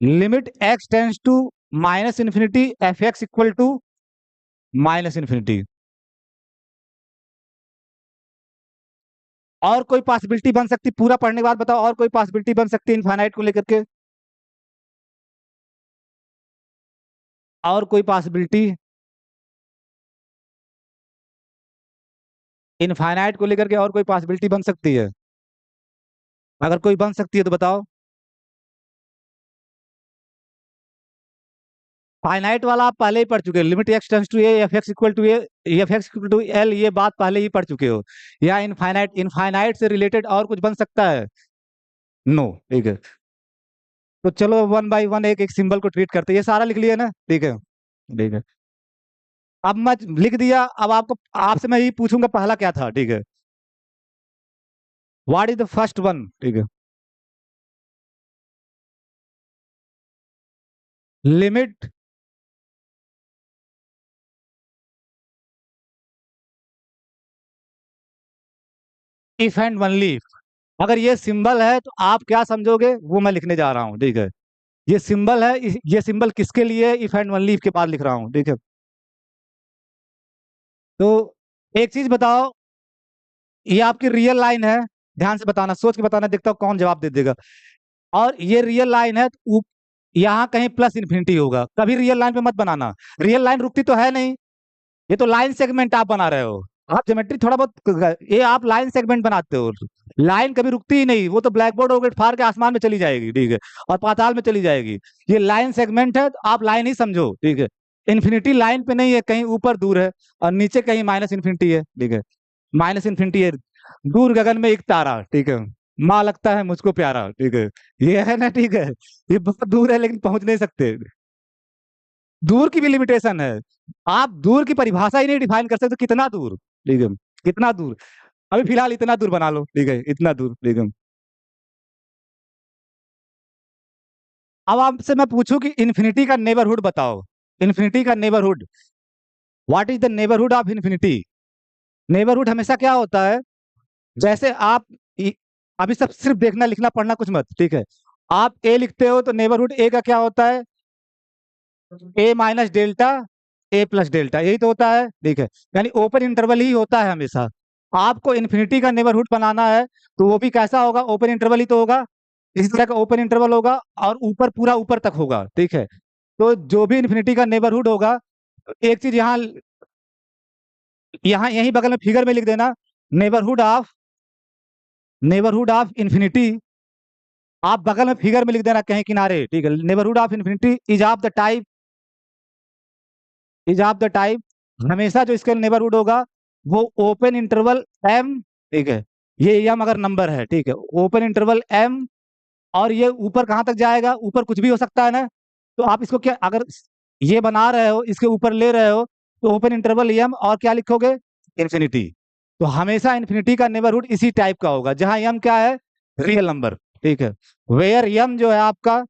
limit x tends to minus infinity f x equal to minus infinity. और कोई पॉसिबिलिटी बन सकती, पूरा पढ़ने के बाद बताओ, और कोई पॉसिबिलिटी बन सकती है इनफाइनाइट को लेकर के, और कोई पॉसिबिलिटी इनफाइनाइट को लेकर के, और कोई पॉसिबिलिटी बन सकती है, अगर कोई बन सकती है तो बताओ। फाइनाइट वाला आप पहले ही पढ़ चुके हो, limit x tends to A F x equal to A F x equal to l, ये बात पहले ही पढ़ चुके हो। या इनफाइनाइट, इनफाइनाइट से रिलेटेड और कुछ बन सकता है, नो, ठीक है। तो चलो वन बाय वन एक एक सिंबल को ट्रीट करते हैं, ये सारा लिख लिया ना, ठीक है, ठीक है। अब मैं लिख दिया, अब आपको, आपसे मैं ये पूछूंगा पहला क्या था, ठीक है, what is the first one, ठीक है, limit if and only if. अगर ये सिंबल है तो आप क्या समझोगे वो मैं लिखने जा रहा हूँ, ठीक है। ये सिंबल है, ये सिंबल किसके लिए, इफ एंड ओनली इफ के बाद लिख रहा हूँ, ठीक है। तो एक चीज बताओ, ये आपकी रियल लाइन है, ध्यान से बताना, सोच के बताना, देखता हूँ कौन जवाब दे देगा। और ये रियल लाइन है तो यहाँ कहीं प्लस इन्फिनिटी होगा, कभी रियल लाइन पे मत बनाना, रियल लाइन रुकती तो है नहीं, ये तो लाइन सेगमेंट आप बना रहे हो। आप ज्योमेट्री थोड़ा बहुत, ये आप लाइन सेगमेंट बनाते हो, लाइन कभी रुकती ही नहीं, वो तो ब्लैक बोर्ड होकर फाड़ के आसमान में चली जाएगी, ठीक है, और पाताल में चली जाएगी। ये लाइन सेगमेंट है तो आप लाइन ही समझो, ठीक है। इन्फिनिटी लाइन पे नहीं है, कहीं ऊपर दूर है, और नीचे कहीं माइनस इन्फिनिटी है, ठीक है, माइनस इन्फिनिटी है। दूर गगन में एक तारा, ठीक है, माँ लगता है मुझको प्यारा, ठीक है, ये है ना, ठीक है। ये बहुत दूर है लेकिन पहुंच नहीं सकते, दूर की भी लिमिटेशन है। आप दूर की परिभाषा ही नहीं डिफाइन कर सकते, तो कितना दूर, ठीक है, कितना दूर। अभी फिलहाल इतना दूर बना लो, ठीक है, इतना दूर, ठीक है। अब आपसे मैं पूछूं कि इन्फिनिटी का नेबरहुड बताओ, इन्फिनिटी का neighbourhood, what is the neighbourhood of infinity. Neighbourhood हमेशा क्या होता है, जैसे आप अभी सब सिर्फ देखना लिखना पढ़ना कुछ मत, ठीक है। आप ए लिखते हो तो नेबरहुड ए का क्या होता है, a minus delta A plus delta, यही तो होता है, ठीक है। यानी ओपन इंटरवल ही होता है हमेशा। आपको इन्फिनिटी का नेबरहुड बनाना है तो वो भी कैसा होगा, ओपन इंटरवल ही तो होगा, इसी तरह का ओपन इंटरवल होगा, और ऊपर पूरा ऊपर तक होगा, ठीक है। तो जो भी इन्फिनिटी का नेबरहुड होगा, एक चीज यहाँ, यहाँ यही बगल में फिगर में लिख देना, neighbourhood of, neighbourhood of infinity, आप बगल में फिगर में लिख देना कहीं किनारे, ठीक है। Neighbourhood of infinity is of the type, is of the type, हमेशा जो इसका नेबरहुड होगा वो ओपन इंटरवल एम, ठीक है, ये एम अगर नंबर है, ठीक है, ओपन इंटरवल एम, और ये ऊपर कहाँ तक जाएगा, ऊपर कुछ भी हो सकता है ना। तो आप इसको क्या, अगर ये बना रहे हो इसके ऊपर ले रहे हो, तो ओपन इंटरवल एम और क्या लिखोगे, इन्फिनिटी, तो हमेशा इन्फिनिटी का नेबरहुड इसी टाइप का होगा, जहां एम क्या है, रियल नंबर। ठीक है, वेयर एम जो है आपका,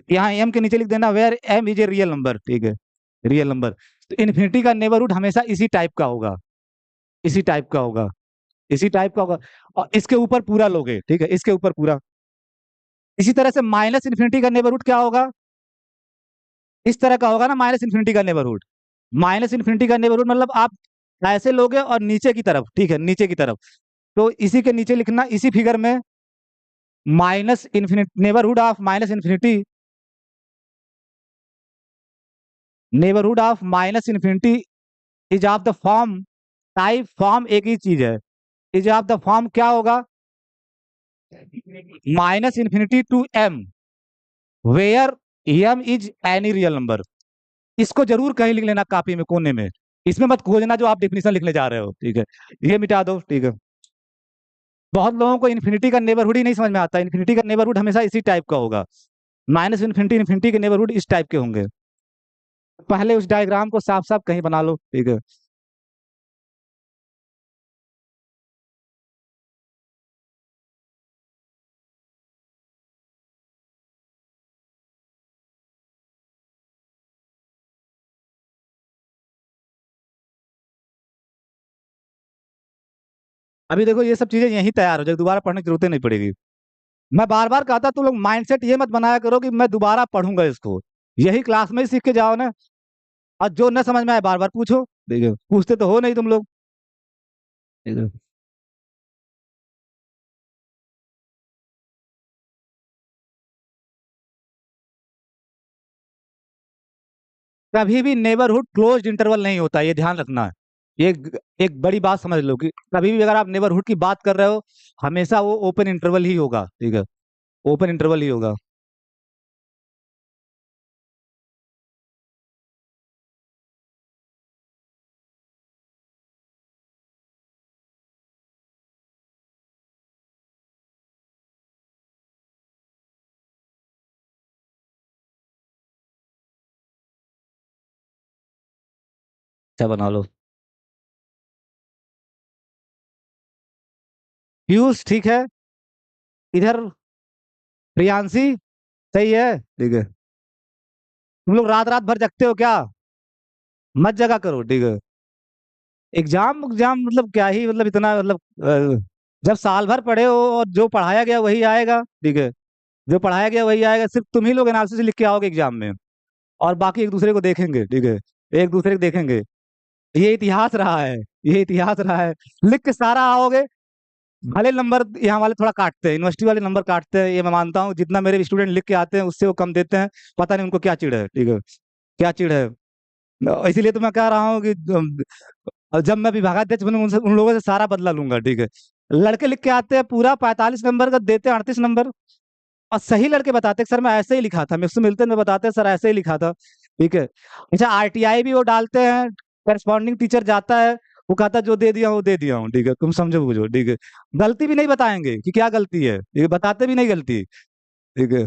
यहाँ एम के नीचे लिख देना where m is a real number. ठीक है, रियल नंबर। तो इन्फिनिटी का नेबरहुड हमेशा इसी टाइप का होगा, इसी टाइप का होगा, इसी टाइप का होगा। और इसके ऊपर पूरा लोगे, ठीक है, इसके ऊपर पूरा। इसी तरह से माइनस इन्फिनिटी का नेबरहुड क्या होगा, इस तरह का होगा ना, माइनस इन्फिनिटी का नेबरहुड। माइनस इन्फिनिटी का नेबरहुड मतलब आप ऐसे लोगे और नीचे की तरफ, ठीक है, नीचे की तरफ। तो इसी के नीचे लिखना, इसी फिगर में, minus infinity, neighbourhood of minus infinity, neighbourhood of minus infinity is of the form, type form एक ही चीज है, इज ऑफ द फॉर्म क्या होगा, minus infinity to m, where m is any real number. इसको जरूर कहीं लिख लेना कॉपी में कोने में, इसमें मत खोजना जो आप डेफिनेशन लिखने जा रहे हो। ठीक है, ये मिटा दो। ठीक है, बहुत लोगों को इन्फिनिटी का नेबरहुड ही नहीं समझ में आता। इन्फिनिटी का नेबरहुड हमेशा इसी टाइप का होगा, माइनस इन्फिनिटी, इन्फिनिटी के नेबरहुड इस टाइप के होंगे। पहले उस डायग्राम को साफ साफ कहीं बना लो। ठीक है, अभी देखो ये सब चीजें यहीं तैयार हो जाएगी, दोबारा पढ़ने की जरूरत नहीं पड़ेगी। मैं बार बार कहता, तुम लोग माइंडसेट ये मत बनाया करो कि मैं दोबारा पढ़ूंगा इसको, यही क्लास में ही सीख के जाओ ना। और जो न समझ में आए बार बार पूछो। देखो पूछते तो हो नहीं तुम लोग। ठीक है। कभी भी नेबरहुड क्लोज्ड इंटरवल नहीं होता, ये ध्यान रखना है। ये एक बड़ी बात समझ लो कि कभी भी अगर आप नेबरहुड की बात कर रहे हो, हमेशा वो ओपन इंटरवल ही होगा। ठीक है, ओपन इंटरवल ही होगा। अच्छा बना लो। पीयूष ठीक है, इधर प्रियांशी सही है। ठीक है, तुम लोग रात रात भर जगते हो क्या, मत जगा करो। ठीक है, एग्जाम एग्जाम मतलब क्या ही, मतलब इतना मतलब जब साल भर पढ़े हो और जो पढ़ाया गया वही आएगा। ठीक है, जो पढ़ाया गया वही आएगा, सिर्फ तुम ही लोग एनालिसिस लिख के आओगे एग्जाम में, और बाकी एक दूसरे को देखेंगे। ठीक है, एक दूसरे को देखेंगे। ये इतिहास रहा है, ये इतिहास रहा है। लिख के सारा आओगे, भले नंबर यहाँ वाले थोड़ा काटते हैं, यूनिवर्सिटी वाले नंबर काटते हैं, ये मैं मानता हूँ। जितना मेरे स्टूडेंट लिख के आते हैं उससे वो कम देते हैं, पता नहीं उनको क्या चिढ़ है। ठीक है, क्या चिढ़ है। इसीलिए तो मैं कह रहा हूँ कि जब मैं विभागाध्यक्ष बनूं उनसे, उन लोगों से सारा बदला लूंगा। ठीक है, लड़के लिख के आते हैं पूरा 45 नंबर का, देते हैं 38 नंबर। और सही लड़के बताते हैं सर मैं ऐसे ही लिखा था, मुझसे मिलते हैं, मैं बताते हैं सर ऐसे ही लिखा था। ठीक है, अच्छा आरटीआई भी वो डालते हैं, करस्पॉन्डिंग टीचर जाता है, वो कहता है जो दे दिया वो दे दिया हूँ। ठीक है, तुम समझो बुझो। ठीक है, गलती भी नहीं बताएंगे कि क्या गलती है, ये बताते भी नहीं गलती। ठीक है,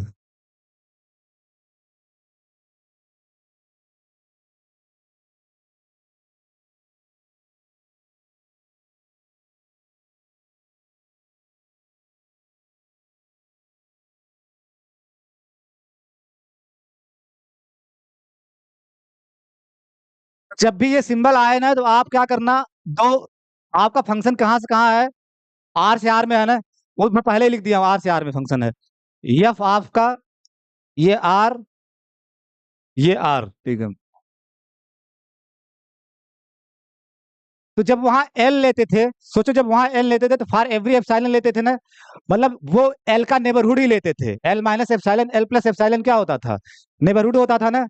जब भी ये सिंबल आए ना तो आप क्या करना, दो, आपका फंक्शन कहाँ से कहाँ है, आर से आर में है ना, वो मैं पहले ही लिख दिया हूँ, आर से आर में फंक्शन है। एफ आपका, ये आर, ये आर। ठीक है, तो जब वहां एल लेते थे, सोचो जब वहां एल लेते थे तो फॉर एवरी एप्सिलॉन लेते थे ना, मतलब वो एल का नेबरहुड ही लेते थे। L minus epsilon, L plus epsilon क्या होता था, नेबरहुड होता था ना।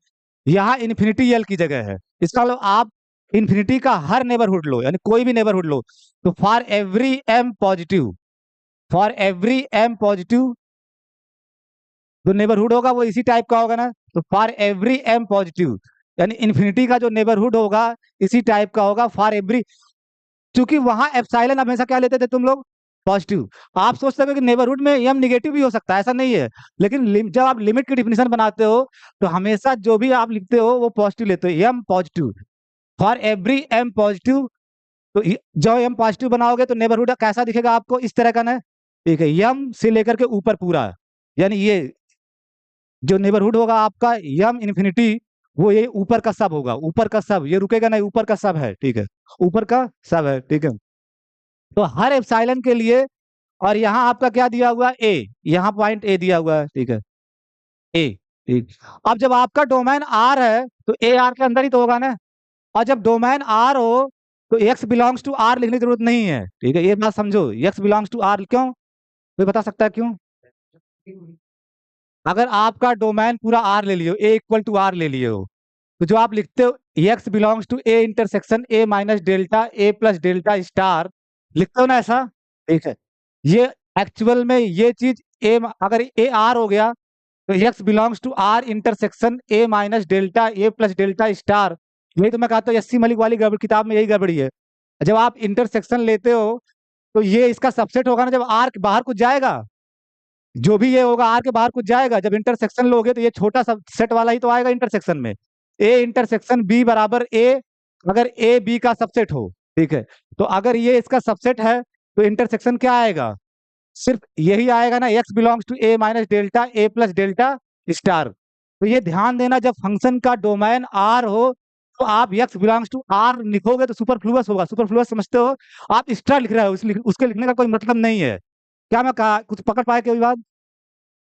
यहाँ इन्फिनिटी एल की जगह है, इसका मतलब आप इन्फिनिटी का हर नेबरहुड लो, यानी कोई भी नेबरहुड लो, तो for every m positive, for every m positive जो नेबरहुड होगा वो इसी टाइप का होगा ना। तो फॉर एवरी एम पॉजिटिव, यानी इन्फिनिटी का जो नेबरहुड होगा इसी टाइप का होगा फॉर एवरी, क्योंकि वहां एप्सिलॉन हमेशा क्या लेते थे तुम लोग, पॉजिटिव। आप सोचते हो कि नेबरहुड में एम निगेटिव भी हो सकता है, ऐसा नहीं है। लेकिन जब आप लिमिट की डिफिनेशन बनाते हो तो हमेशा जो भी आप लिखते हो वो पॉजिटिव लेते हो, m positive, for every m positive तो जो एम पॉजिटिव बनाओगे तो नेबरहुड कैसा दिखेगा आपको, इस तरह का ना, ठीक है, यम से लेकर के ऊपर पूरा, यानी ये जो नेबरहुड होगा आपका यम इन्फिनिटी, वो ये ऊपर का सब होगा, ऊपर का सब, ये रुकेगा नहीं, ऊपर का सब है, ठीक है, ऊपर का सब है, ठीक है। तो हर एप्सिलॉन के लिए, और यहाँ आपका क्या दिया हुआ ए, यहाँ पॉइंट ए दिया हुआ है, ठीक है, ए, ठीक। अब जब आपका डोमेन आर है तो ए आर के अंदर ही तो होगा ना, और जब डोमेन आर हो तो एक्स बिलोंग्स टू आर लिखने की जरूरत नहीं है, ठीक है, ये बात समझो, एक्स बिलोंग्स टू आर क्यों, कोई बता सकता है क्यों? अगर आपका डोमेन पूरा आर ले लियो, ए इक्वल टू आर ले लिए हो, तो जो आप लिखते हो x belongs to a intersection A minus delta A plus delta star, लिखते हो ना ऐसा, ठीक है, ये एक्चुअल में ये चीज ए, अगर ए आर हो गया तो x belongs to R intersection A minus delta A plus delta star, यही तो मैं कहता हूँ एससी मलिक वाली गड़बड़, किताब में यही गड़बड़ी है। जब आप इंटरसेक्शन लेते हो तो ये इसका सबसेट होगा ना, जब आर बाहर कुछ जाएगा, जो भी ये होगा आर के बाहर कुछ जाएगा, जब इंटरसेक्शन लोगे तो ये छोटा सब सेट वाला ही तो आएगा इंटरसेक्शन में, ए इंटरसेक्शन बी बराबर ए, अगर ए बी का सबसेट हो, ठीक है, तो अगर ये इसका सबसेट है तो इंटरसेक्शन क्या आएगा, सिर्फ यही आएगा ना, x belongs to A minus delta A plus delta star. तो ये ध्यान देना, जब फंक्शन का डोमेन आर हो तो आप एक्स बिलोंग्स टू आर लिखोगे तो सुपरफ्लुअस होगा, सुपरफ्लुअस समझते हो, आप स्टार लिख रहे हो, उसके लिखने का कोई मतलब नहीं है। क्या मैं कहा, कुछ पकड़ पाए कोई बात,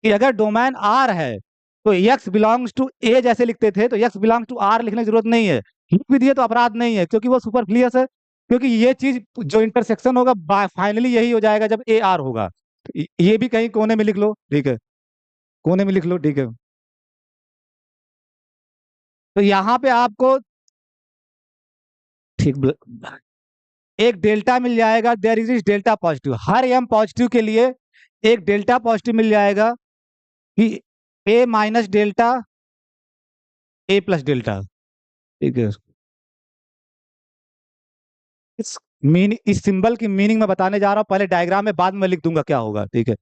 कि अगर डोमेन आर है तो एक्स बिलोंग्स टू ए जैसे लिखते थे, तो एक्स बिलोंग्स टू आर लिखने की जरूरत नहीं है, लिख भी दिए तो अपराध नहीं है, क्योंकि वो सुपरफ्लुअस है, क्योंकि ये चीज जो इंटरसेक्शन होगा फाइनली यही हो जाएगा जब ए आर होगा। तो ये भी कहीं कोने में लिख लो, ठीक है, कोने में लिख लो, ठीक है। तो यहाँ पे आपको ठीक एक डेल्टा मिल जाएगा, देयर इज डेल्टा पॉजिटिव, हर एम पॉजिटिव के लिए एक डेल्टा पॉजिटिव मिल जाएगा, कि a minus delta A plus delta, ठीक है। इस सिंबल की मीनिंग मैं बताने जा रहा हूँ, पहले डायग्राम में, बाद में लिख दूंगा क्या होगा, ठीक है।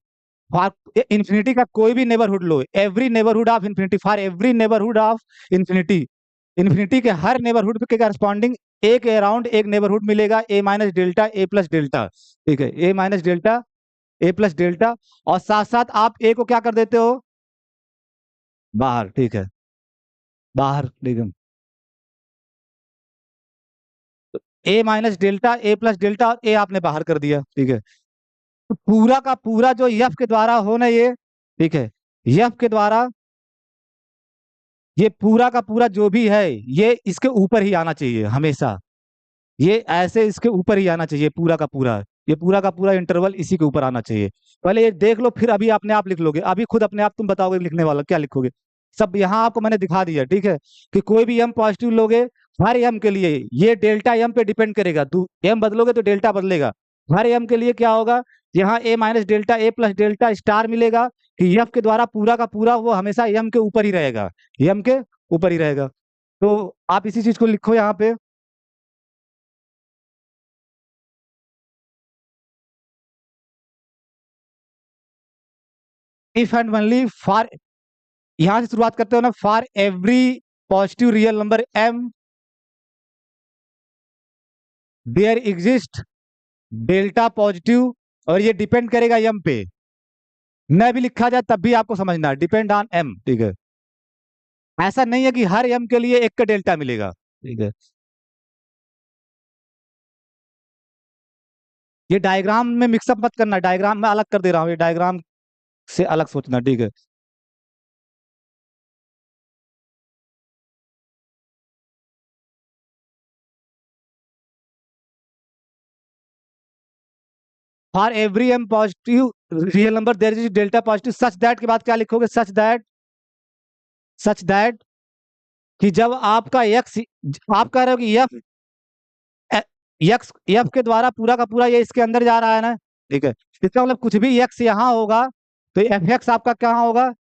फॉर इन्फिनिटी का कोई भी neighbourhood low, every neighbourhood of infinity, for every neighbourhood of infinity, infinity के हर नेबरहुड के करस्पॉन्डिंग एक अराउंड एक नेबरहुड मिलेगा ए minus delta A plus delta, ठीक है, a minus delta A plus delta, और साथ साथ आप ए को क्या कर देते हो, बाहर, ठीक है, बाहर, ठीक है, a minus delta A plus delta, और ए आपने बाहर कर दिया, ठीक है। तो पूरा का पूरा जो यफ के द्वारा हो ना ये, ठीक है, यफ के द्वारा ये पूरा का पूरा जो भी है, ये इसके ऊपर ही आना चाहिए हमेशा, ये ऐसे इसके ऊपर ही आना चाहिए पूरा का पूरा, ये पूरा का पूरा इंटरवल इसी के ऊपर आना चाहिए। पहले ये देख लो, फिर अभी अपने आप लिख लोगे, अभी खुद अपने आप तुम बताओगे लिखने वाला क्या लिखोगे, सब यहाँ आपको मैंने दिखा दिया, ठीक है, कि कोई भी एम पॉजिटिव लोगे, हर एम के लिए ये डेल्टा एम पे डिपेंड करेगा, तू एम बदलोगे तो डेल्टा बदलेगा, हर एम के लिए क्या होगा, यहाँ ए minus delta A plus delta star मिलेगा, कि एफ के द्वारा पूरा का पूरा वो हमेशा एम के ऊपर ही रहेगा, एम के ऊपर ही रहेगा। तो आप इसी चीज को लिखो यहाँ पे, इफ एंड ओनली फॉर, यहां से शुरुआत करते हो ना, for every positive real number m there exist delta positive, और ये डिपेंड करेगा एम पे, न भी लिखा जाए तब भी आपको समझना है, डिपेंड ऑन एम, ठीक है, ऐसा नहीं है कि हर एम के लिए एक का डेल्टा मिलेगा, ठीक है। ये डायग्राम में मिक्सअप मत करना, डायग्राम में अलग कर दे रहा हूँ, ये डायग्राम से अलग सोचना, ठीक है। For every m positive real number there is delta positive such that के बाद क्या लिखोगे, सच दैट कि जब आपका एक्स, आप कह रहे हो कि एक्स एफ के द्वारा पूरा का पूरा ये इसके अंदर जा रहा है ना, ठीक है, इसका मतलब कुछ भी एक्स यहाँ होगा तो एफ एक्स आपका कहाँ होगा,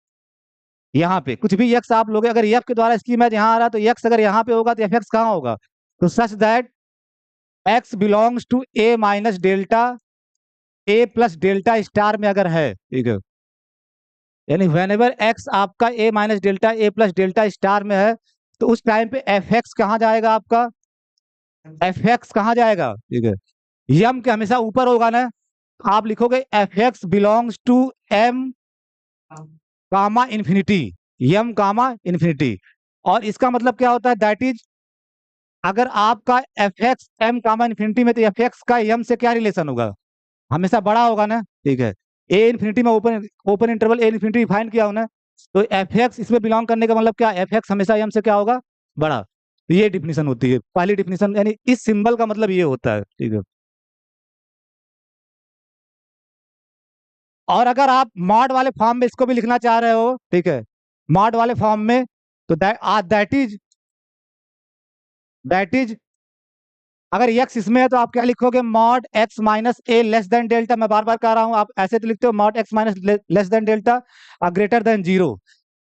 यहाँ पे, कुछ भी एक्स आप लोगे, अगर एफ के द्वारा इसकी मैच यहाँ आ रहा है तो एक्स अगर यहाँ पे होगा तो एफ एक्स कहाँ होगा, तो such that x belongs to A minus delta A plus delta star में अगर है, ठीक है, यानी वेन एवर एक्स आपका ए minus delta A plus delta star में है, तो उस टाइम पे एफ एक्स कहाँ जाएगा आपका, एफ एक्स कहाँ जाएगा, ठीक है, यम के हमेशा ऊपर होगा ना। आप लिखोगे f x belongs to m comma infinity, m comma infinity. और इसका मतलब क्या होता है, दैट इज, अगर आपका f x M comma infinity में, तो एफ एक्स का यम से क्या रिलेशन होगा, हमेशा बड़ा होगा ना, ठीक है। ए इन्फिनिटी में ओपन ओपन इंटरवल ए इन्फिनिटी डिफाइन किया हो ना, तो एफ एक्स इसमें बिलोंग करने का मतलब क्या, एफ एक्स हमेशा एम से क्या होगा, बड़ा। तो ये डिफिनीशन होती है, पहली डिफिनीशन, यानी इस सिंबल का मतलब ये होता है, ठीक है। और अगर आप मॉड वाले फॉर्म में इसको भी लिखना चाह रहे हो, ठीक है, मॉड वाले फॉर्म में, तो दैट इज अगर एक्स इसमें है तो आप क्या लिखोगे, मॉड एक्स माइनस ए लेस देन डेल्टा। मैं बार बार कह रहा हूं, आप ऐसे तो लिखते हो mod x minus less than delta और ग्रेटर देन जीरो।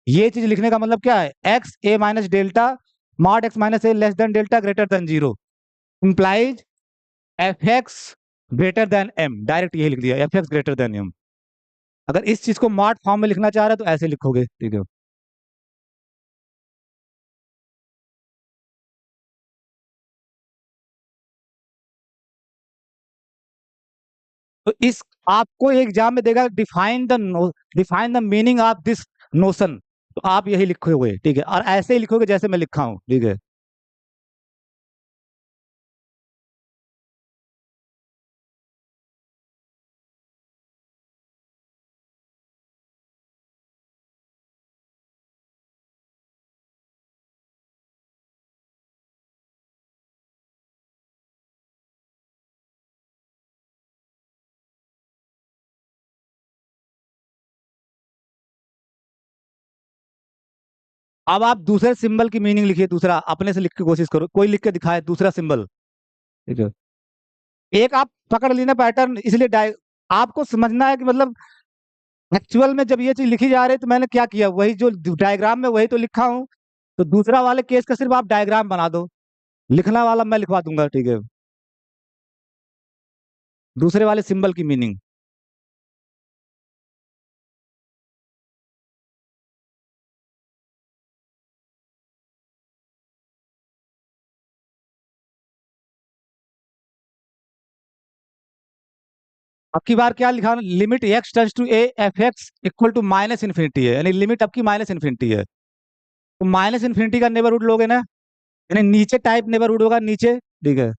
ये चीज लिखने का मतलब क्या है, एक्स ए minus delta mod x minus ए less than delta greater than zero implies F x greater than M. Direct यही लिख दिया, F x greater than M. अगर इस चीज को मॉड फॉर्म में लिखना चाह रहे हो तो ऐसे लिखोगे, ठीक है। तो इस आपको एग्जाम में देगा, define the meaning of this notion. तो आप यही लिखोगे, ठीक है, और ऐसे ही लिखोगे जैसे मैं लिखा हूं, ठीक है। अब आप दूसरे सिंबल की मीनिंग लिखिए, दूसरा अपने से लिख के कोशिश करो, कोई लिख के दिखाए दूसरा सिंबल, ठीक है। एक आप पकड़ ली ना पैटर्न, इसलिए आपको समझना है कि मतलब एक्चुअल में जब ये चीज लिखी जा रही है तो मैंने क्या किया, वही जो डायग्राम में वही तो लिखा हूँ। तो दूसरा वाले केस का सिर्फ आप डायग्राम बना दो, लिखना वाला मैं लिखवा दूंगा, ठीक है, दूसरे वाले सिंबल की मीनिंग। आपकी बार क्या लिखा, limit x tends to A F x equal to minus infinity है, यानी लिमिट आपकी माइनस इन्फिनिटी है। तो माइनस इन्फिनिटी का नेबरहुड लोगे ना, यानी नीचे टाइप नेबरहुड होगा, नीचे, ठीक है।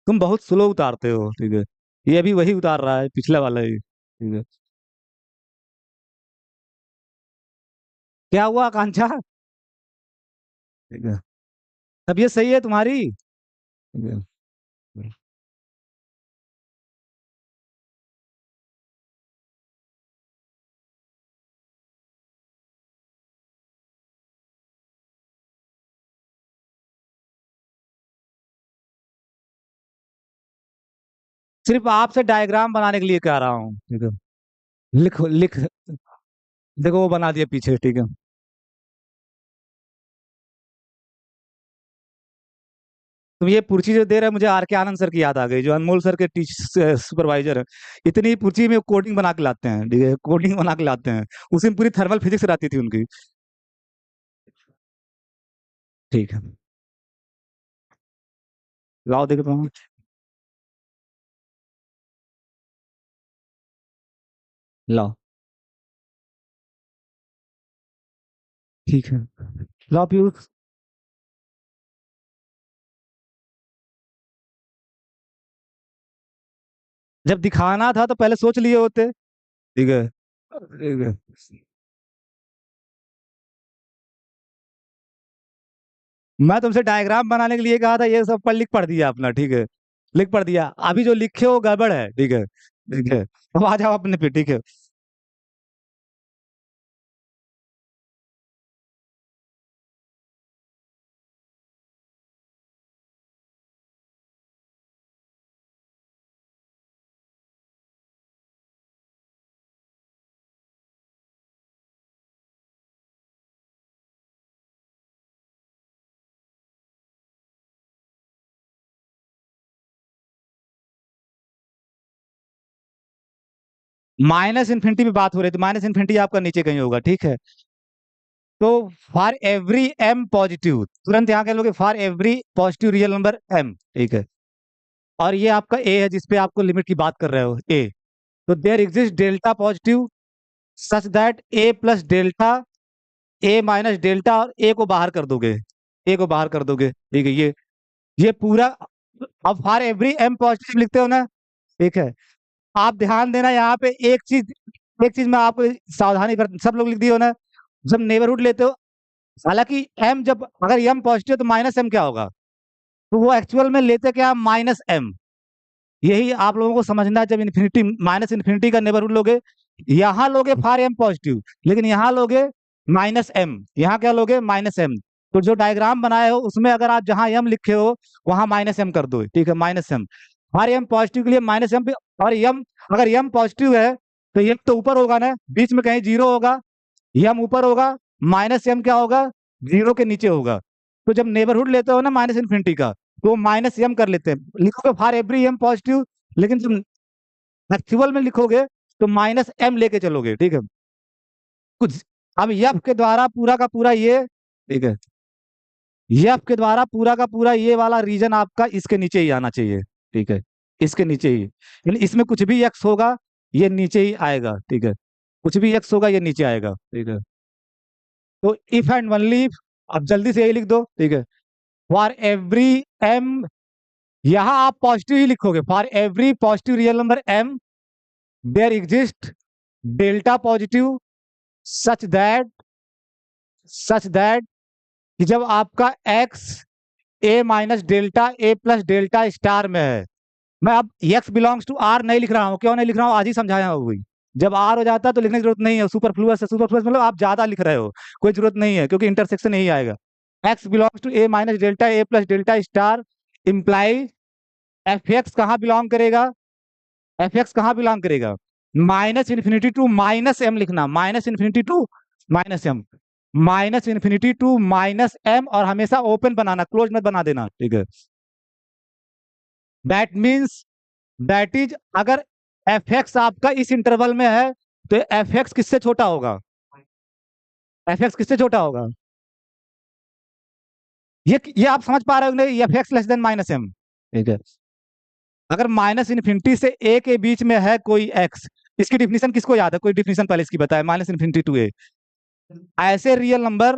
तुम बहुत स्लो उतारते हो, ठीक है, ये भी वही उतार रहा है, पिछला वाला ही, ठीक है। क्या हुआ आकांक्षा, ठीक है, तबीयत सही है तुम्हारी, ठीक है। सिर्फ आपसे डायग्राम बनाने के लिए कह रहा हूँ, ठीक है। लिखो लिख, देखो वो बना दिया पीछे, ठीक है। तुम ये पर्ची जो दे रहे हो, मुझे आर के आनंद सर की याद आ गई, जो अनमोल सर के टीच सुपरवाइजर है। इतनी पर्ची में कोडिंग बना के लाते हैं, ठीक है, कोडिंग बना के लाते हैं। उसी में पूरी थर्मल फिजिक्स रहती थी उनकी, ठीक है। लाओ देखो तुम, लाओ, ठीक है, लाओ पीयूष। जब दिखाना था तो पहले सोच लिए होते, ठीक है, ठीक है। मैं तुमसे डायग्राम बनाने के लिए कहा था, ये सब पर लिख पढ़ दिया अपना, ठीक है, लिख पढ़ दिया। अभी जो लिखे हो गड़बड़ है, ठीक है, ठीक है। अब आ जाओ अपने पे, ठीक है। माइनस इन्फिनिटी में बात हो रही थी, माइनस इन्फिनिटी आपका नीचे कहीं होगा, ठीक है। तो फॉर एवरी एम पॉजिटिव, तुरंत यहाँ कह लोगे for every positive real number m, ठीक है। और ये आपका ए है जिसपे आपको लिमिट की बात कर रहे हो, ए। तो there exist delta positive such that a plus delta, a minus delta, और ए को बाहर कर दोगे, ए को बाहर कर दोगे, ठीक है। ये पूरा, अब फॉर एवरी एम पॉजिटिव लिखते हो ना, ठीक है। आप ध्यान देना यहाँ पे एक चीज मैं आपको सावधानी कर, सब लोग लिख दिए हो ना, जब नेबरहुड लेते हो, हालांकि एम जब अगर एम पॉजिटिव तो माइनस एम क्या होगा, तो वो एक्चुअल में लेते क्या, माइनस एम। यही आप लोगों को समझना है, जब इन्फिनिटी माइनस इन्फिनिटी का नेबरहुड लोगे, यहाँ लोगे फॉर एम पॉजिटिव, लेकिन यहाँ लोगे माइनस एम, यहाँ क्या लोगे, माइनस एम। तो जो डायग्राम बनाए हो उसमें अगर आप जहाँ एम लिखे हो वहां माइनस एम कर दो, ठीक है, minus m. For m positive के लिए माइनस एम, और एम, अगर एम पॉजिटिव है तो एम तो ऊपर होगा ना, बीच में कहीं जीरो होगा, एम ऊपर होगा, माइनस एम क्या होगा, जीरो के नीचे होगा। तो जब नेबरहुड लेते हो ना माइनस इन्फिनिटी का, तो माइनस एम कर लेते हैं, लिखोगे फॉर एवरी एम पॉजिटिव, लेकिन जब एक्चुअल में लिखोगे तो माइनस एम लेके चलोगे, ठीक है। कुछ, अब यफ के द्वारा पूरा का पूरा ये, ठीक है, यफ के द्वारा पूरा का पूरा ये वाला रीजन आपका इसके नीचे ही आना चाहिए, ठीक है, इसके नीचे ही, यानी इसमें कुछ भी एक्स होगा ये नीचे ही आएगा, ठीक है, कुछ भी एक्स होगा ये नीचे आएगा, ठीक है। तो इफ एंड ओनली, अब जल्दी से यही लिख दो, ठीक है, फॉर एवरी एम, यहां आप पॉजिटिव ही लिखोगे, for every positive real number m there exist delta positive such that, कि जब आपका x A minus delta A plus delta star में है, मैं अब एक्स बिलोंग्स टू आर नहीं लिख रहा हूँ, क्यों नहीं लिख रहा हूँ, आज ही समझाया हूँ वही। जब आर हो जाता है तो लिखने की जरूरत नहीं है, सुपरफ्लुअस है, सुपरफ्लुअस मतलब आप ज्यादा लिख रहे हो, कोई जरूरत नहीं है, क्योंकि इंटरसेक्शन यही आएगा। X belongs to A minus delta A plus delta star imply F x कहाँ बिलोंग करेगा, एफ एक्स कहाँ बिलोंग करेगा, minus infinity to minus M लिखना, minus infinity to minus M, minus infinity to minus M, और हमेशा open बनाना, close मत बना देना, ठीक है। दैट मीन्स, दैट इज, अगर एफ एक्स आपका इस इंटरवल में है तो एफ एक्स किससे छोटा होगा, एफ एक्स किससे छोटा होगा, ये आप समझ पा रहे हो नहीं, f x less than minus m, ठीक है। अगर माइनस इन्फिनिटी से ए के बीच में है कोई एक्स, इसकी डिफिनीशन किसको याद है, कोई डिफिनीशन पहले इसकी बताए, माइनस इन्फिनिटी टू ए, ऐसे रियल नंबर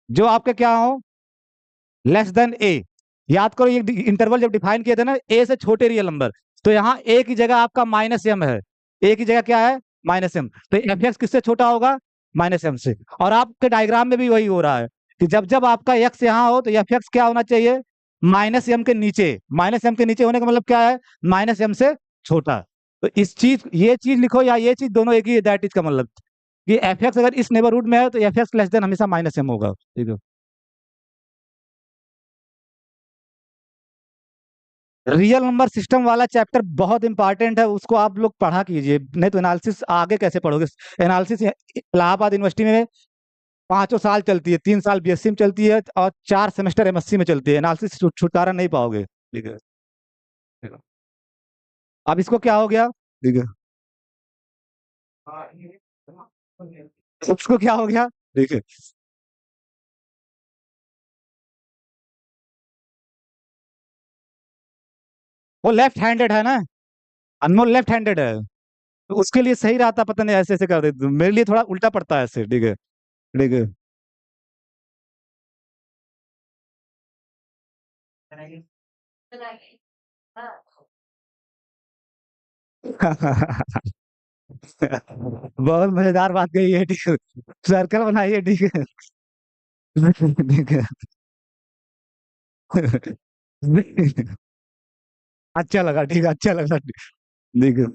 जो आपके क्या हो, लेस देन ए। याद करो ये इंटरवल जब डिफाइन किए थे ना, ए से छोटे रियल नंबर, तो यहाँ ए की जगह आपका माइनस एम है, ए की जगह क्या है, माइनस एम, तो एफ एक्स किससे छोटा होगा, माइनस एम से। और आपके डायग्राम में भी वही हो रहा है कि जब जब आपका एक्स यहाँ हो तो एफ एक्स क्या होना चाहिए, माइनस एम के नीचे, माइनस एम के नीचे होने का मतलब क्या है, माइनस एम से छोटा। तो इस चीज, ये चीज लिखो या ये चीज, दोनों एक ही है, दैट इज का मतलब कि एफ एक्स अगर इस नेबरहुड में है तो एफ एक्स लेस देन हमेशा माइनस एम होगा, ठीक है। रियल नंबर सिस्टम वाला चैप्टर बहुत इंपॉर्टेंट है, उसको आप लोग पढ़ा कीजिए, नहीं तो एनालिसिस आगे कैसे पढ़ोगे। एनालिसिस इलाहाबाद यूनिवर्सिटी में 5 साल चलती है, 3 साल बीएससी में चलती है, और 4 सेमेस्टर एमएससी में चलती है, एनालिसिस छुटकारा नहीं पाओगे, ठीक है, ठीक है। अब इसको क्या हो गया, ठीक है, उसको क्या हो गया, ठीक है, वो लेफ्ट हैंडेड है ना, अनमोल लेफ्ट हैंडेड है, तो उसके लिए सही रहता, पता नहीं ऐसे ऐसे कर देते, मेरे लिए थोड़ा उल्टा पड़ता है ऐसे, ठीक है, ठीक है। बहुत मजेदार बात कही है, ठीक है, सर्कल बनाइए, ठीक है, ठीक है। अच्छा लगा, ठीक है, अच्छा लगा, ठीक है।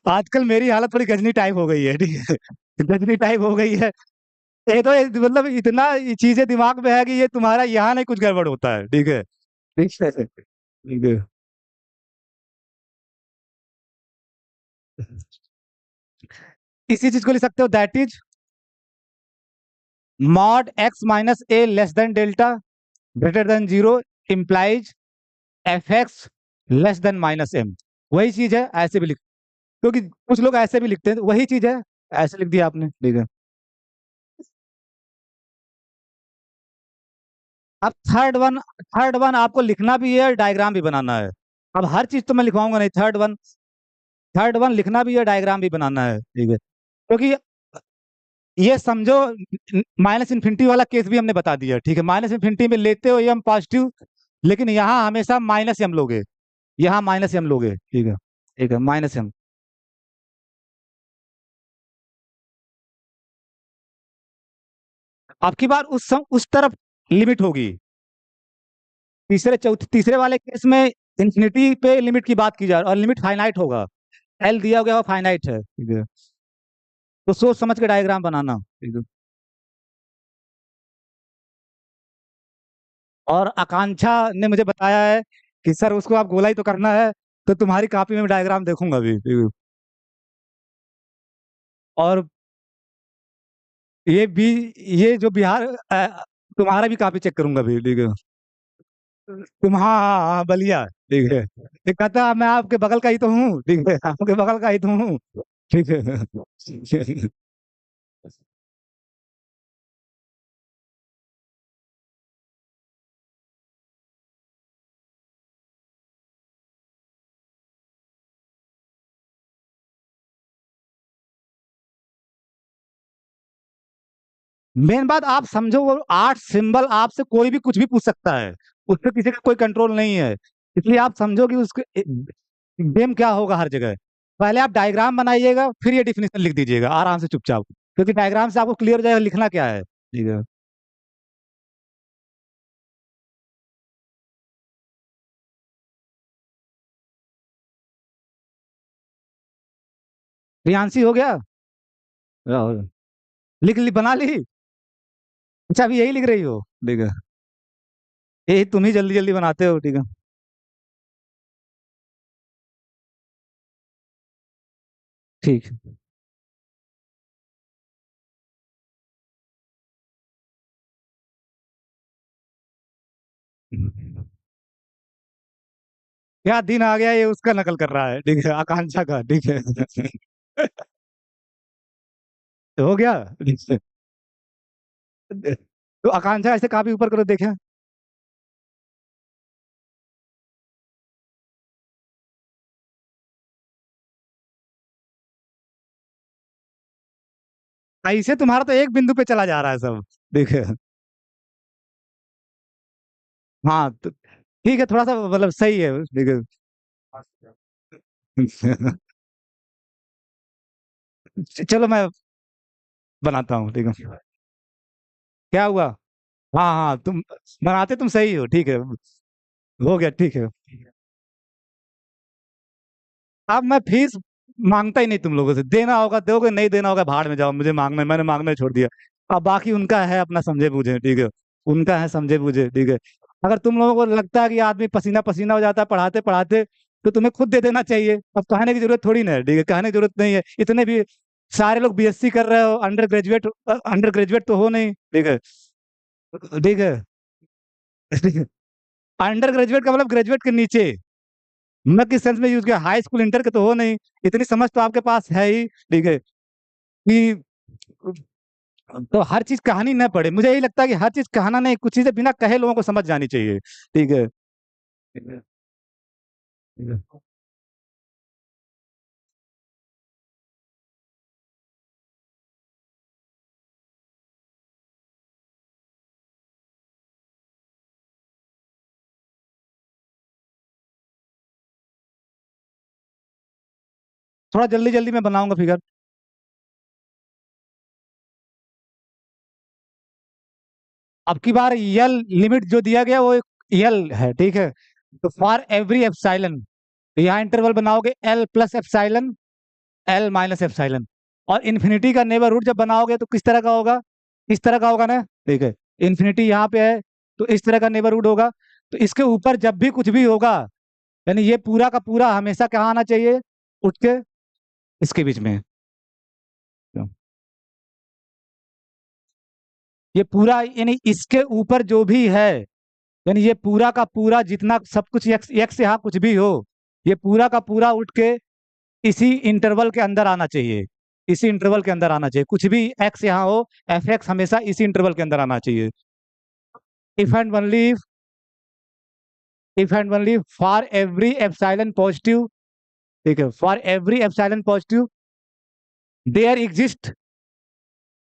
आजकल मेरी हालत थोड़ी गजनी टाइप हो गई है, ठीक है, गजनी टाइप हो गई है। ये तो मतलब इतना ये चीजें दिमाग में है कि ये तुम्हारा यहाँ नहीं कुछ गड़बड़ होता है, ठीक है, ठीक है, ठीक है। इसी चीज को लिख सकते हो, that is mod x minus A less than delta greater than zero implies f x less than minus m. वही चीज है, ऐसे भी लिख, क्योंकि कुछ लोग ऐसे भी लिखते हैं, तो वही चीज है, ऐसे लिख दिया आपने, ठीक है। अब थर्ड वन आपको लिखना भी है, डायग्राम भी बनाना है। अब हर चीज तो मैं लिखवाऊंगा नहीं, थर्ड वन लिखना भी है, डायग्राम भी बनाना है, ठीक है। क्योंकि ये समझो, माइनस इन्फिनिटी वाला केस भी हमने बता दिया, ठीक है। माइनस इन्फिनिटी में लेते हो एम पॉजिटिव, लेकिन यहाँ हमेशा माइनस एम लोगे, यहाँ माइनस एम लोगे, ठीक है। ठीक है, माइनस एम। आपकी बार उस तरफ लिमिट होगी। तीसरे वाले केस में इंफिनिटी पे लिमिट की बात की जा रही है, और लिमिट फाइनाइट होगा। एल दिया गया, फाइनाइट है, ठीक है। तो सोच समझ के डायग्राम बनाना, ठीक है। और आकांक्षा ने मुझे बताया है कि सर उसको आप गोलाई तो करना है, तो तुम्हारी कॉपी में डायग्राम देखूंगा भी, ठीक है। और ये भी, ये जो बिहार तुम्हारा भी कॉपी चेक करूंगा भी, ठीक है। तुम, हाँ हाँ हाँ, बलिया, ठीक है। ये कहता मैं आपके बगल का ही तो हूँ, ठीक है, आपके बगल का ही तो हूँ, ठीक है। मेन बात आप समझो, वो 8 सिंबल आपसे कोई भी कुछ भी पूछ सकता है, उससे किसी का कोई कंट्रोल नहीं है। इसलिए आप समझो कि उसके गेम क्या होगा हर जगह। पहले आप डायग्राम बनाइएगा, फिर ये डिफिनेशन लिख दीजिएगा आराम से चुपचाप, क्योंकि डायग्राम से आपको क्लियर हो जाएगा लिखना क्या है, ठीक है। प्रियांशी हो गया? और बना ली? अच्छा, अभी यही लिख रही हो, ठीक है। यही तुम ही जल्दी जल्दी बनाते हो, ठीक है। ठीक है। क्या दिन आ गया, ये उसका नकल कर रहा है, ठीक है, आकांक्षा का, ठीक है। हो गया, ठीक है। तो आकांक्षा ऐसे काफी ऊपर करो, देखें। ऐसे तुम्हारा तो एक बिंदु पे चला जा रहा है सब, देखे। हाँ तो ठीक है, थोड़ा सा मतलब सही है, ठीक है। चलो मैं बनाता हूँ, ठीक है। क्या हुआ? हाँ हाँ, तुम बनाते तुम सही हो, ठीक है। हो गया, ठीक है। अब मैं फीस मांगता ही नहीं तुम लोगों से, देना होगा दोगे, नहीं देना होगा भाड़ में जाओ, मुझे मांगना, मैंने मांगना ही छोड़ दिया। अब बाकी उनका है, अपना समझे बूझे, ठीक है। उनका है, समझे बूझे, ठीक है। अगर तुम लोगों को लगता है कि आदमी पसीना पसीना हो जाता है पढ़ाते पढ़ाते, तो तुम्हें खुद दे देना चाहिए। अब कहने की जरूरत थोड़ी ना है, ठीक है, कहने की जरूरत नहीं है। इतने भी सारे लोग बीएससी कर रहे हो, अंडर ग्रेजुएट तो हो नहीं, ठीक है। ठीक है। अंडर ग्रेजुएट का मतलब ग्रेजुएट के नीचे, मैं किस सेंस में यूज किया, हाई स्कूल इंटर के तो हो नहीं। इतनी समझ तो आपके पास है ही, ठीक है, कि तो हर चीज कहानी न पड़े। मुझे यही लगता है कि हर चीज कहना नहीं, कुछ चीजें बिना कहे लोगों को समझ जानी चाहिए, ठीक है। ठीक है, ठीक है। थोड़ा जल्दी जल्दी मैं बनाऊंगा फिगर। अब की बार यल लिमिट जो दिया गया वो यल है, ठीक है। तो फॉर एवरी एप्साइलन, यहाँ इंटरवल बनाओगे L plus epsilon, L minus epsilon. और इन्फिनिटी का नेबरहुड जब बनाओगे तो किस तरह का होगा? इस तरह का होगा ना, ठीक है। इन्फिनिटी यहाँ पे है, तो इस तरह का नेबरहुड होगा। तो इसके ऊपर जब भी कुछ भी होगा, यानी ये पूरा का पूरा हमेशा कहाँ आना चाहिए? उठ के इसके बीच में। तो ये पूरा यानी इसके ऊपर जो भी है, यानी ये पूरा का पूरा जितना सब कुछ एक्स एक्स यहाँ कुछ भी हो, ये पूरा का पूरा उठ के इसी इंटरवल के अंदर आना चाहिए, इसी इंटरवल के अंदर आना चाहिए। कुछ भी एक्स यहाँ हो, एफ एक्स हमेशा इसी इंटरवल के अंदर आना चाहिए। If and only if and only for every epsilon positive, ठीक है, for every epsilon positive there exist.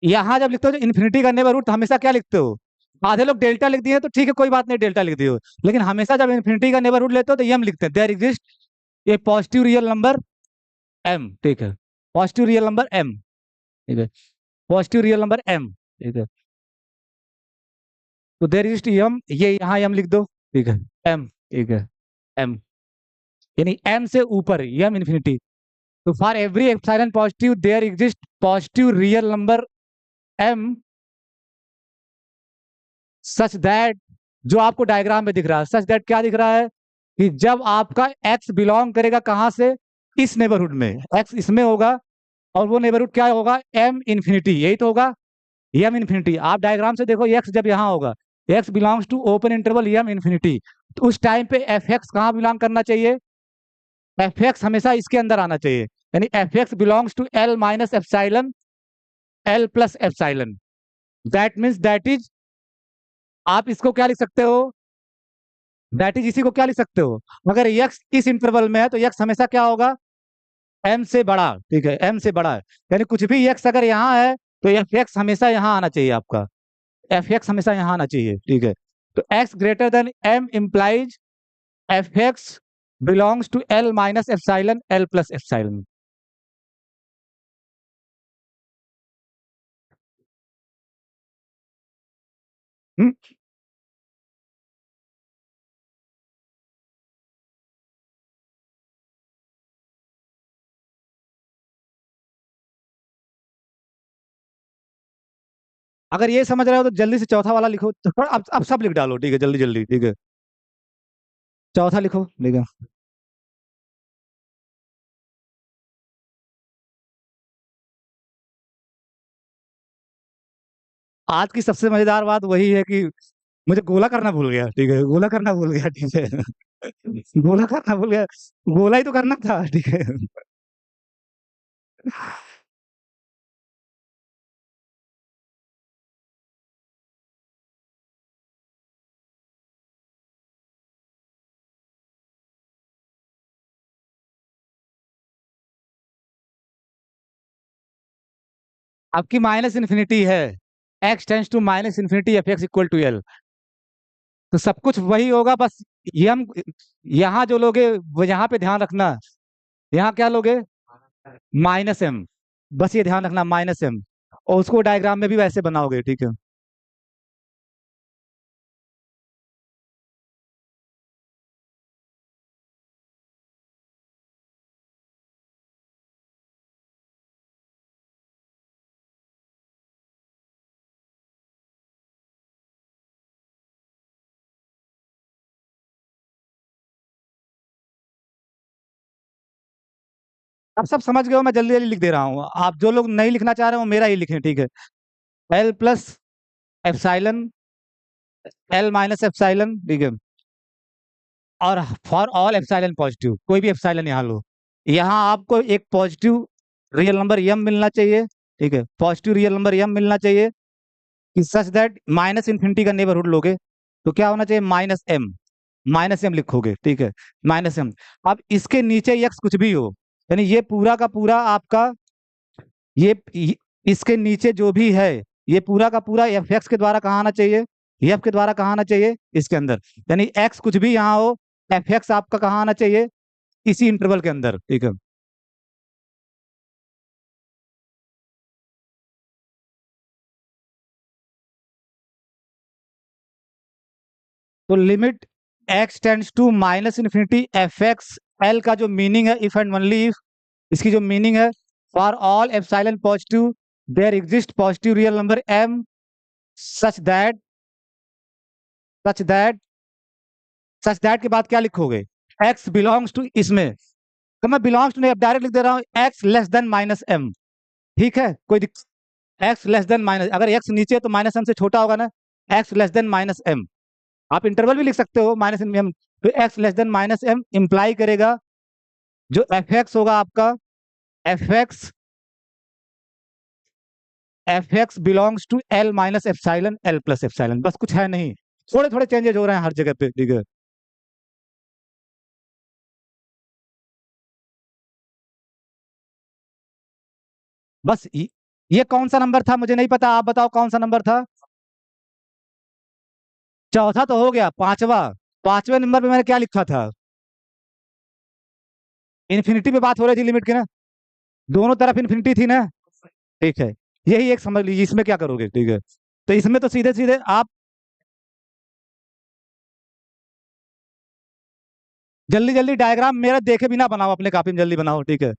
यहाँ जब लिखते हो इन्फिनिटी का नेबरहुड तो हमेशा क्या लिखते हो? आधे लोग डेल्टा लिख दिए तो ठीक है, कोई बात नहीं, डेल्टा लिख दियो, लेकिन हमेशा जब इन्फिनिटी का नेबरहुड लेते हो तो एम लिखते हैं, there exist a positive real number m, ठीक है, पॉजिटिव रियल नंबर एम, ठीक है, पॉजिटिव रियल नंबर एम, ठीक है। तो देयर एग्जिस्ट एम, ये यहाँ एम लिख दो, ठीक है, एम, ठीक है, एम, यानी एम से ऊपर एम इन्फिनिटी। तो for every epsilon positive there exist positive real number m such that, जो आपको डायग्राम में दिख रहा है, सच दैट क्या दिख रहा है कि जब आपका एक्स बिलोंग करेगा कहां से, इस नेबरहुड में, एक्स इसमें होगा और वो नेबरहुड क्या होगा, एम इन्फिनिटी, यही तो होगा, एम इन्फिनिटी। आप डायग्राम से देखो, एक्स जब यहाँ होगा, x belongs to open interval m infinity, तो उस टाइम पे एफ एक्स कहाँ बिलोंग करना चाहिए, एफ एक्स हमेशा इसके अंदर आना चाहिए, यानी f x belongs to L minus epsilon L plus epsilon. That means that is, आप इसको क्या लिख सकते हो, दैट इज इसी को क्या लिख सकते हो, अगर यक्स इस इंटरवल में है तो यक्स हमेशा क्या होगा, एम से बड़ा, ठीक है, एम से बड़ा है, यानी कुछ भी यक्स अगर यहाँ है तो एफ एक्स हमेशा यहाँ आना चाहिए आपका, एफ एक्स हमेशा यहाँ आना चाहिए, ठीक है। तो x greater than m implies F x belongs to L minus epsilon L plus epsilon. अगर ये समझ रहे हो तो जल्दी से चौथा वाला लिखो, तो अब सब लिख डालो, ठीक है, जल्दी जल्दी, ठीक है, चौथा लिखो, ठीक है। आज की सबसे मजेदार बात वही है कि मुझे गोला करना भूल गया, ठीक है, गोला करना भूल गया, ठीक है, गोला करना भूल गया, गोला ही तो करना था, ठीक है। आपकी माइनस इन्फिनिटी है, x tends to minus infinity f x equal to l, तो सब कुछ वही होगा, बस ये हम यहाँ जो लोगे वो यहाँ पे ध्यान रखना, यहाँ क्या लोगे, माइनस एम, बस ये ध्यान रखना माइनस एम, और उसको डायग्राम में भी वैसे बनाओगे, ठीक है। अब सब समझ गए हो, मैं जल्दी जल्दी लिख दे रहा हूँ, आप जो लोग नहीं लिखना चाह रहे हो मेरा ही लिखें, ठीक है। L plus epsilon L minus epsilon, ठीक है, और फॉर ऑल एप्सिलॉन पॉजिटिव, कोई भी एप्सिलॉन यहाँ लो, यहाँ आपको एक पॉजिटिव रियल नंबर एम मिलना चाहिए, ठीक है, पॉजिटिव रियल नंबर एम मिलना चाहिए, कि सच दैट माइनस इन्फिनिटी का नेबरहुड लोगे तो क्या होना चाहिए, माइनस एम, माइनस एम लिखोगे, ठीक है, माइनस एम। अब इसके नीचे यक्स कुछ भी हो, यानी ये पूरा का पूरा आपका, ये इसके नीचे जो भी है, ये पूरा का पूरा एफ एक्स के द्वारा कहाँ आना चाहिए, एफ के द्वारा कहाँ आना चाहिए, इसके अंदर, यानी एक्स कुछ भी यहाँ हो, एफ एक्स आपका कहाँ आना चाहिए, इसी इंटरवल के अंदर, ठीक है। तो limit x tends to minus infinity f x l का जो मीनिंग है, इफ एंड ओनली इफ, इसकी जो मीनिंग है, for all epsilon positive there exist positive real number m such that, such that, such that के बाद क्या लिखोगे, एक्स बिलोंग्स टू इसमें, तो मैं बिलोंग्स टू नहीं, अब डायरेक्ट लिख दे रहा हूँ, x less than minus m, ठीक है, कोई एक्स लेस देन माइनस, अगर एक्स नीचे है तो माइनस एम से छोटा होगा ना, x less than minus m, आप इंटरवल भी लिख सकते हो माइनस एम। तो x less than minus m imply करेगा जो एफ एक्स होगा आपका, f x, f x belongs to L minus epsilon l plus epsilon, बस कुछ है नहीं। थोड़े थोड़े चेंजेस हो रहे हैं हर जगह पे, ठीक है। बस ये कौन सा नंबर था मुझे नहीं पता, आप बताओ कौन सा नंबर था। चौथा तो हो गया, पांचवा। पांचवें नंबर पे मैंने क्या लिखा था? इन्फिनिटी पे बात हो रही थी लिमिट की ना, दोनों तरफ इन्फिनिटी थी ना। ठीक है, यही एक समझ लीजिए, इसमें क्या करोगे, ठीक है। तो इसमें तो सीधे सीधे आप जल्दी जल्दी डायग्राम मेरा देखे बिना बनाओ, अपने कॉपी में जल्दी बनाओ, ठीक है।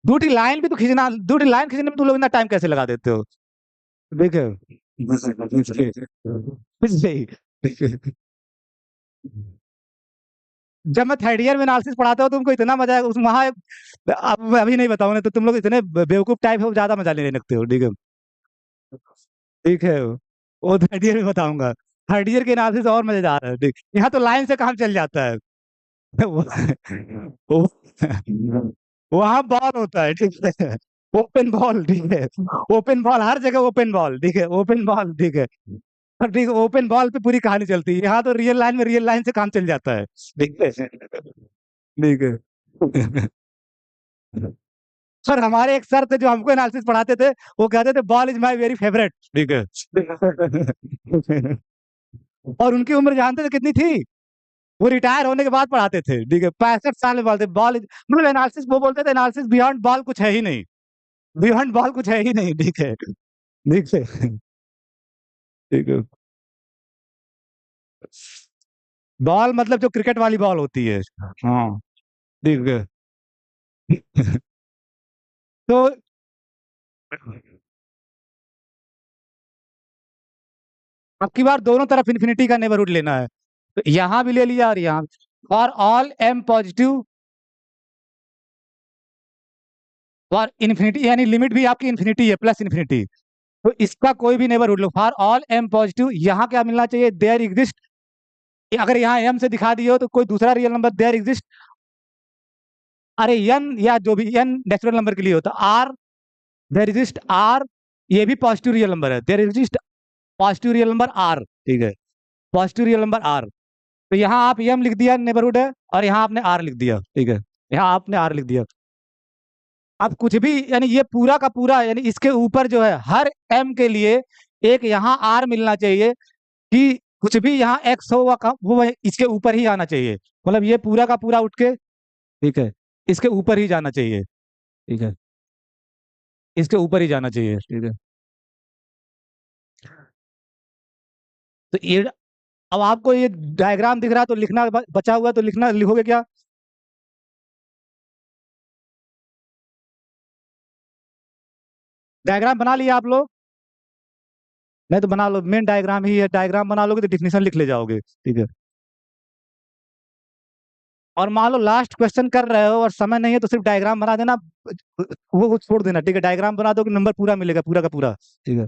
दूसरी लाइन भी तो खींचना, दूसरी लाइन खींचने में तुम लोग इतना टाइम कैसे लगा देते हो? देखो कुछ नहीं। जब मैं थर्ड ईयर में एनालिसिस पढ़ाता हूँ तुमको इतना मजा है उस वहां, अब मैं अभी नहीं बताऊँ, नहीं तो तुम लोग इतने बेवकूफ टाइप हो, ज्यादा मजा लेने लगते हो, ठीक है। ठीक है, वो थर्ड ईयर में बताऊंगा। थर्ड ईयर के एनालिसिस और मजेदार है, ठीक, यहाँ तो लाइन से काम चल जाता है। वो, वो, वहां बॉल होता है, ठीक है। ओपन बॉल, ठीक है। ओपन बॉल हर जगह, ओपन बॉल, ठीक है, ओपन बॉल, ठीक है। और ठीक है, ओपन बॉल पे पूरी कहानी चलती है, यहाँ तो रियल लाइन में रियल लाइन से काम चल जाता है, ठीक है। ठीक है। सर हमारे एक सर थे जो हमको एनालिसिस पढ़ाते थे, वो कहते थे ball is my very favourite, ठीक है। और उनकी उम्र जानते थे कितनी थी? वो रिटायर होने के बाद पढ़ाते थे, ठीक है, 65 साल में बोलते बॉल इज, मतलब एनालिसिस, वो बोलते थे एनालिसिस बियॉन्ड बॉल कुछ है ही नहीं, बियॉन्ड बॉल कुछ है ही नहीं, ठीक है। ठीक है, ठीक है। बॉल मतलब जो क्रिकेट वाली बॉल होती है। हाँ, ठीक है। तो अब की बार दोनों तरफ इन्फिनिटी का नेबरहुड लेना है, तो यहां भी ले लिया और यहाँ, for all m positive, for infinity यानी लिमिट भी आपकी इन्फिनिटी है प्लस इन्फिनिटी, तो इसका कोई भी नेबरहुड लो फॉर ऑल एम पॉजिटिव, यहाँ क्या मिलना चाहिए? देयर एग्जिस्ट, अगर यहाँ एम से दिखा दिए हो तो कोई दूसरा रियल नंबर देयर एग्जिस्ट, अरे एन या जो भी एन नेचुरल नंबर के लिए होता, आर, देयर एग्जिस्ट आर, ये भी पॉजिटिव रियल नंबर है, there exist positive real number R, ठीक है, पॉजिटिव रियल नंबर आर। तो यहाँ आप एम लिख दिया नेबरहुड है, और यहाँ आपने आर लिख दिया, ठीक है, यहाँ आपने आर लिख दिया। अब कुछ भी यानी ये पूरा का पूरा यानी इसके ऊपर जो है हर एम के लिए एक यहाँ आर मिलना चाहिए, कि कुछ भी यहाँ एक्स हो वो इसके ऊपर ही आना चाहिए, मतलब ये पूरा का पूरा उठ के, ठीक है, इसके ऊपर ही जाना चाहिए, ठीक है, इसके ऊपर ही जाना चाहिए, ठीक है। तो ये, अब आपको ये डायग्राम दिख रहा है तो लिखना बचा हुआ है, तो लिखना लिखोगे क्या? डायग्राम बना लिया आप लोग? नहीं तो बना लो, मेन डायग्राम ही है, डायग्राम बना लोगे तो डिफिनेशन लिख ले जाओगे, ठीक है। और मान लो लास्ट क्वेश्चन कर रहे हो और समय नहीं है तो सिर्फ डायग्राम बना देना, वो छोड़ देना, ठीक है, डायग्राम बना दो कि नंबर पूरा मिलेगा, पूरा का पूरा, ठीक है।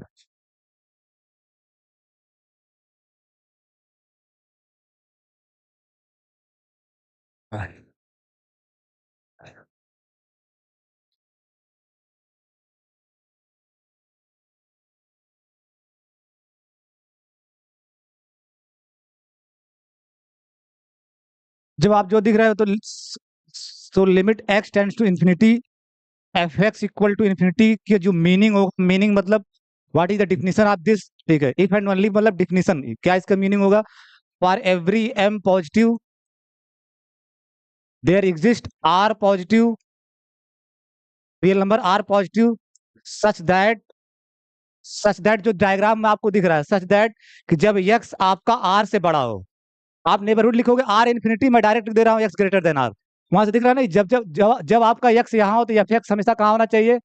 जब आप जो दिख रहे हो तो limit x tends to infinity, f x equal to infinity के जो मीनिंग होगा, मीनिंग मतलब what is the definition of this, ठीक है, इफ एंड ओनली मतलब डिफिनेशन क्या इसका मीनिंग होगा? For every m positive there exist R positive real number, R positive, such that, such that जो डायग्राम में आपको दिख रहा है, सच दैट कि जब यक्स आपका आर से बड़ा हो, आप नेबरहुड लिखोगे आर इन्फिनिटी, मैं डायरेक्ट दे रहा हूँ एक्स ग्रेटर देन आर, वहां से दिख रहा है नहीं, जब आपका यक्स यहाँ हो तो एफ एक्स हमेशा कहाँ होना चाहिए?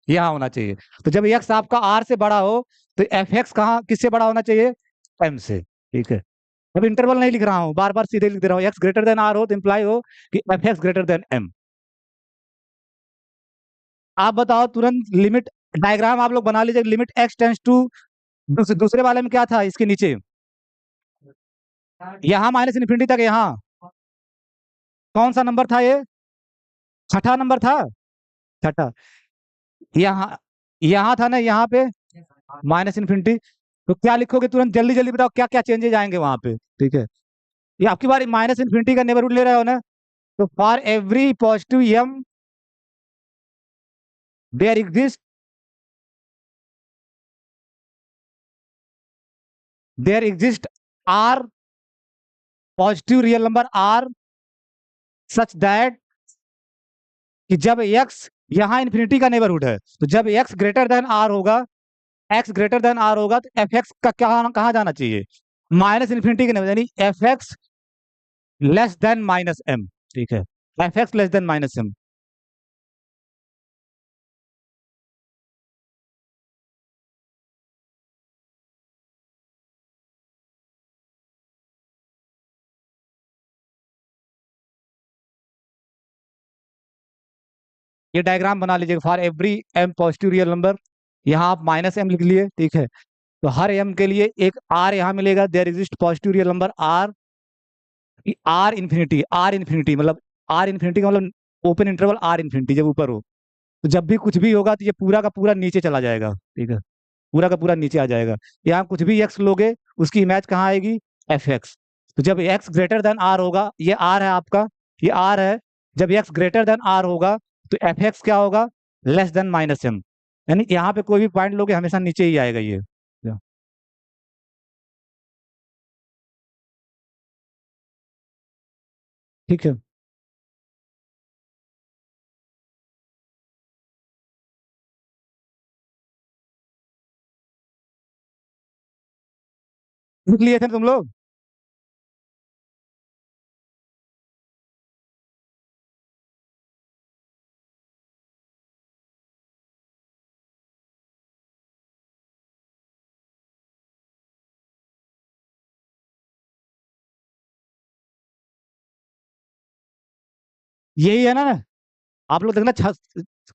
यहाँ होना चाहिए। तो जब यक्स आपका आर से बड़ा हो तो एफ एक्स कहाँ किससे बड़ा होना चाहिए? एम से, ठीक है। अब इंटरवल नहीं लिख रहा हूँ, बार बार सीधे लिख दे रहा हूँ, एक्स ग्रेटर देन आर हो तो इंप्लाई हो कि f x greater than m, आप बताओ तुरंत लिमिट डायग्राम आप लोग बना लीजिए, लिमिट एक्स टेंस टू, दूसरे वाले में क्या था इसके नीचे, यहाँ माइनस इन्फिनिटी तक, यहाँ कौन सा नंबर था ये, छठा नंबर था, छठा, यहाँ यहाँ था ना, यहाँ पे माइनस इन्फिनिटी। तो क्या लिखोगे तुरंत, जल्दी जल्दी बताओ क्या क्या चेंजेज आएंगे वहां पे, ठीक है। ये आपकी बारी, माइनस इन्फिनिटी का नेबरहुड ले रहे हो ना, तो for every positive m there exist, there exist R positive real number R such that, कि जब एक्स, यहाँ इन्फिनिटी का नेबरहुड है, तो जब एक्स ग्रेटर देन आर होगा, एक्स ग्रेटर देन आर होगा, तो एफ एक्स का क्या कहाँ जाना चाहिए, माइनस इन्फिनिटी के नेबरहुड, यानी f x less than minus m, ठीक है, f x less than minus m. ये डायग्राम बना लीजिएगा, for every m positive real number, यहाँ आप माइनस एम लिख लिए, ठीक है। तो हर एम के लिए एक आर यहाँ मिलेगा, there exist positive real number R, R infinity मतलब, आर इन्फिनिटी का मतलब ओपन इंटरवल आर इन्फिनिटी जब ऊपर हो, तो जब भी कुछ भी होगा तो ये पूरा का पूरा नीचे चला जाएगा, ठीक है, पूरा का पूरा नीचे आ जाएगा। यहाँ कुछ भी एक्स लोगे उसकी इमेज कहाँ आएगी, एफ एक्स। तो जब एक्स ग्रेटर देन आर होगा, ये आर है आपका, ये आर है, जब एक्स ग्रेटर देन आर होगा तो एफ एक्स क्या होगा, लेस देन माइनस एम, यानी यहाँ पे कोई भी पॉइंट लोगे हमेशा नीचे ही आएगा ये। ठीक है, लिख लिए थे तुम लोग। यही है ना, आप लोग देखना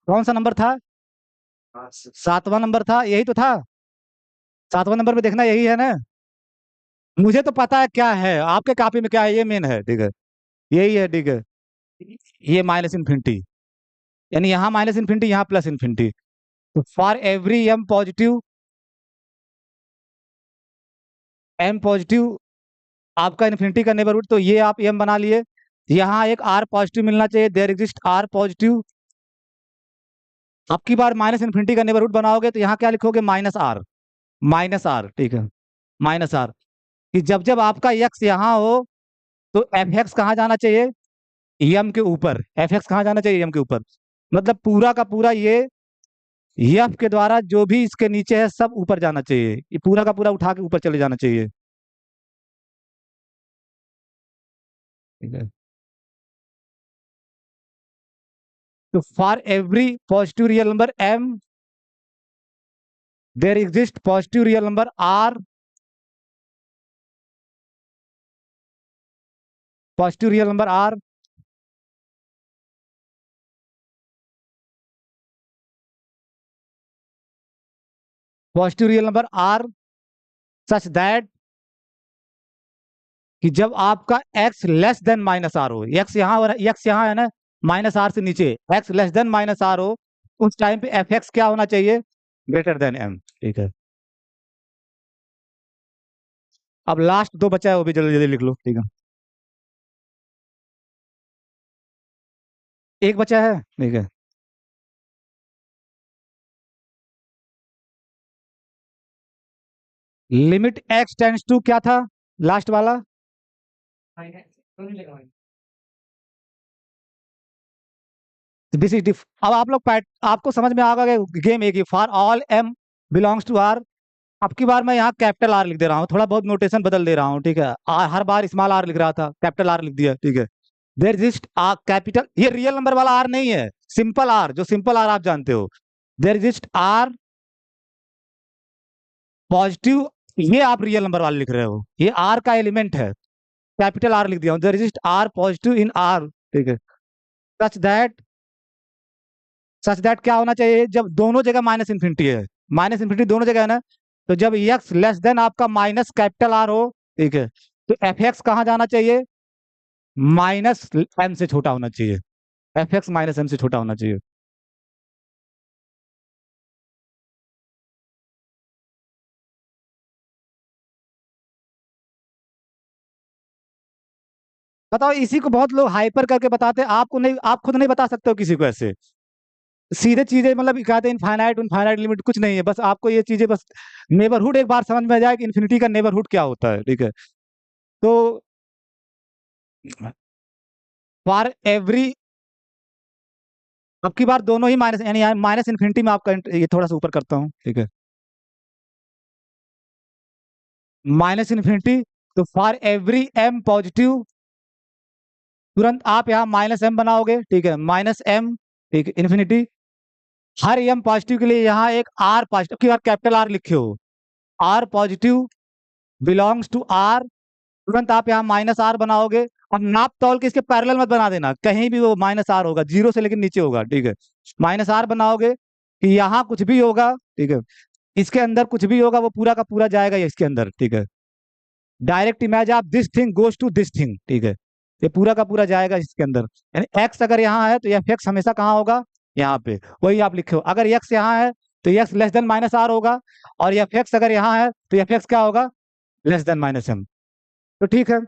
कौन सा नंबर था, सातवां नंबर था, यही तो था, सातवां नंबर पे देखना यही है ना। मुझे तो पता है क्या है, आपके कॉपी में क्या है ये मेन है, ठीक है, यही है, ठीक है। ये माइनस इन्फिनिटी, यानी यहाँ माइनस इन्फिनिटी, यहाँ प्लस इन्फिनिटी। तो फॉर एवरी एम पॉजिटिव आपका इन्फिनिटी का नेबरहुड, तो ये आप एम बना लिए, यहाँ एक आर पॉजिटिव मिलना चाहिए, देयर एग्जिस्ट आर पॉजिटिव। आपकी बार माइनस इन्फिनिटी का नेबरहुड बनाओगे तो यहाँ क्या लिखोगे, माइनस आर, माइनस आर, ठीक है, माइनस आर, कि जब जब आपका एक्स यहाँ हो तो एफ एक्स कहाँ जाना चाहिए, एम के ऊपर, एफ एक्स कहाँ जाना चाहिए, एम के ऊपर, मतलब पूरा का पूरा ये एफ के द्वारा जो भी इसके नीचे है सब ऊपर जाना चाहिए, ये पूरा का पूरा उठा के ऊपर चले जाना चाहिए, ठीक है। तो for every positive real number m there exist positive real number R, positive real number R, positive real number R such that, कि जब आपका x less than minus R हो, एक्स यहाँ हो, एक्स यहाँ है ना, माइनस आर से नीचे, x less than minus R हो, उस टाइम पे एफ एक्स क्या होना चाहिए, ग्रेटर देन एम, ठीक है। अब लास्ट दो बचा है, वो भी जल्दी जल्दी लिख लो, ठीक है। एक बचा है, ठीक है। लिमिट एक्स टेंड्स टू क्या था, लास्ट वाला, दिस इज अब आप लोग आपको समझ में आ गया गेम एक ही, for all M belongs to R. अब की बार मैं यहाँ कैपिटल आर लिख दे रहा हूँ, थोड़ा बहुत नोटेशन बदल दे रहा हूँ, ठीक है, हर बार स्मॉल आर लिख रहा था, कैपिटल आर लिख दिया, ठीक है। देयर एग्जिस्ट आर कैपिटल, ये रियल नंबर वाला आर नहीं है, सिंपल आर, जो सिंपल आर आप जानते हो, देयर एग्जिस्ट आर पॉजिटिव, ये आप रियल नंबर वाले लिख रहे हो, ये आर का एलिमेंट है, कैपिटल आर लिख दिया हूँ, there exist R positive in R, ठीक है, सच दैट, सच दैट क्या होना चाहिए, जब दोनों जगह माइनस इन्फिनिटी है, माइनस इन्फिनिटी दोनों जगह है ना, तो जब एक्स लेस देन आपका माइनस कैपिटल आर हो, ठीक है, तो एफ एक्स कहाँ जाना चाहिए, माइनस एम से छोटा होना चाहिए, एफ एक्स माइनस एम से छोटा होना चाहिए। बताओ, इसी को बहुत लोग हाइपर करके बताते हैं, आपको नहीं, आप खुद नहीं बता सकते हो किसी को ऐसे सीधे चीजें, मतलब कहते हैं इनफाइनाइट इनफाइनाइट लिमिट कुछ नहीं है, बस आपको ये चीजें बस नेबरहुड एक बार समझ में आ जाए कि इन्फिनिटी का नेबरहुड क्या होता है, ठीक है। तो फॉर एवरी, अब की बार दोनों ही माइनस, यानी माइनस इन्फिनिटी में आपका ये थोड़ा सा ऊपर करता हूँ, ठीक है, माइनस इन्फिनिटी, तो फॉर एवरी एम पॉजिटिव, तुरंत आप यहाँ माइनस एम बनाओगे, ठीक है, माइनस एम, ठीक है, इन्फिनिटी, हर एम पॉजिटिव के लिए यहाँ एक आर पॉजिटिव की बार कैपिटल आर लिखे हो, R positive belongs to R, तुरंत आप यहाँ माइनस आर बनाओगे। अब नाप तौल के इसके पैरेलल मत बना देना, कहीं भी वो माइनस आर होगा, जीरो से लेकिन नीचे होगा, ठीक है, माइनस आर बनाओगे कि यहाँ कुछ भी होगा, ठीक है, इसके अंदर कुछ भी होगा वो पूरा का पूरा जाएगा ये इसके अंदर, ठीक है, डायरेक्ट इमेज आप this thing goes to this thing, ठीक है, ये पूरा का पूरा जाएगा इसके अंदर, यानी एक्स अगर यहाँ है तो एफ एक्स हमेशा कहाँ होगा, यहाँ पे, वही आप लिखे हो, अगर एक्स यहाँ है तो x less than minus R होगा, और एफ एक्स अगर यहाँ है तो एफ एक्स क्या होगा, लेस देन माइनस एम। तो ठीक है,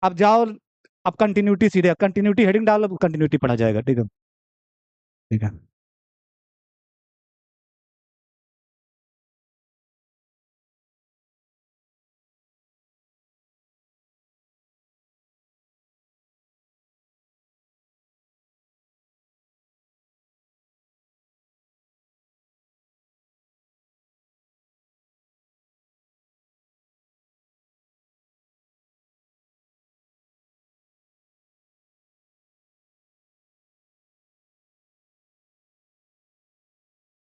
अब जाओ, अब कंटिन्यूटी सीधे कंटिन्यूटी हेडिंग डालो, कंटिन्यूटी पढ़ा जाएगा, ठीक है, ठीक है।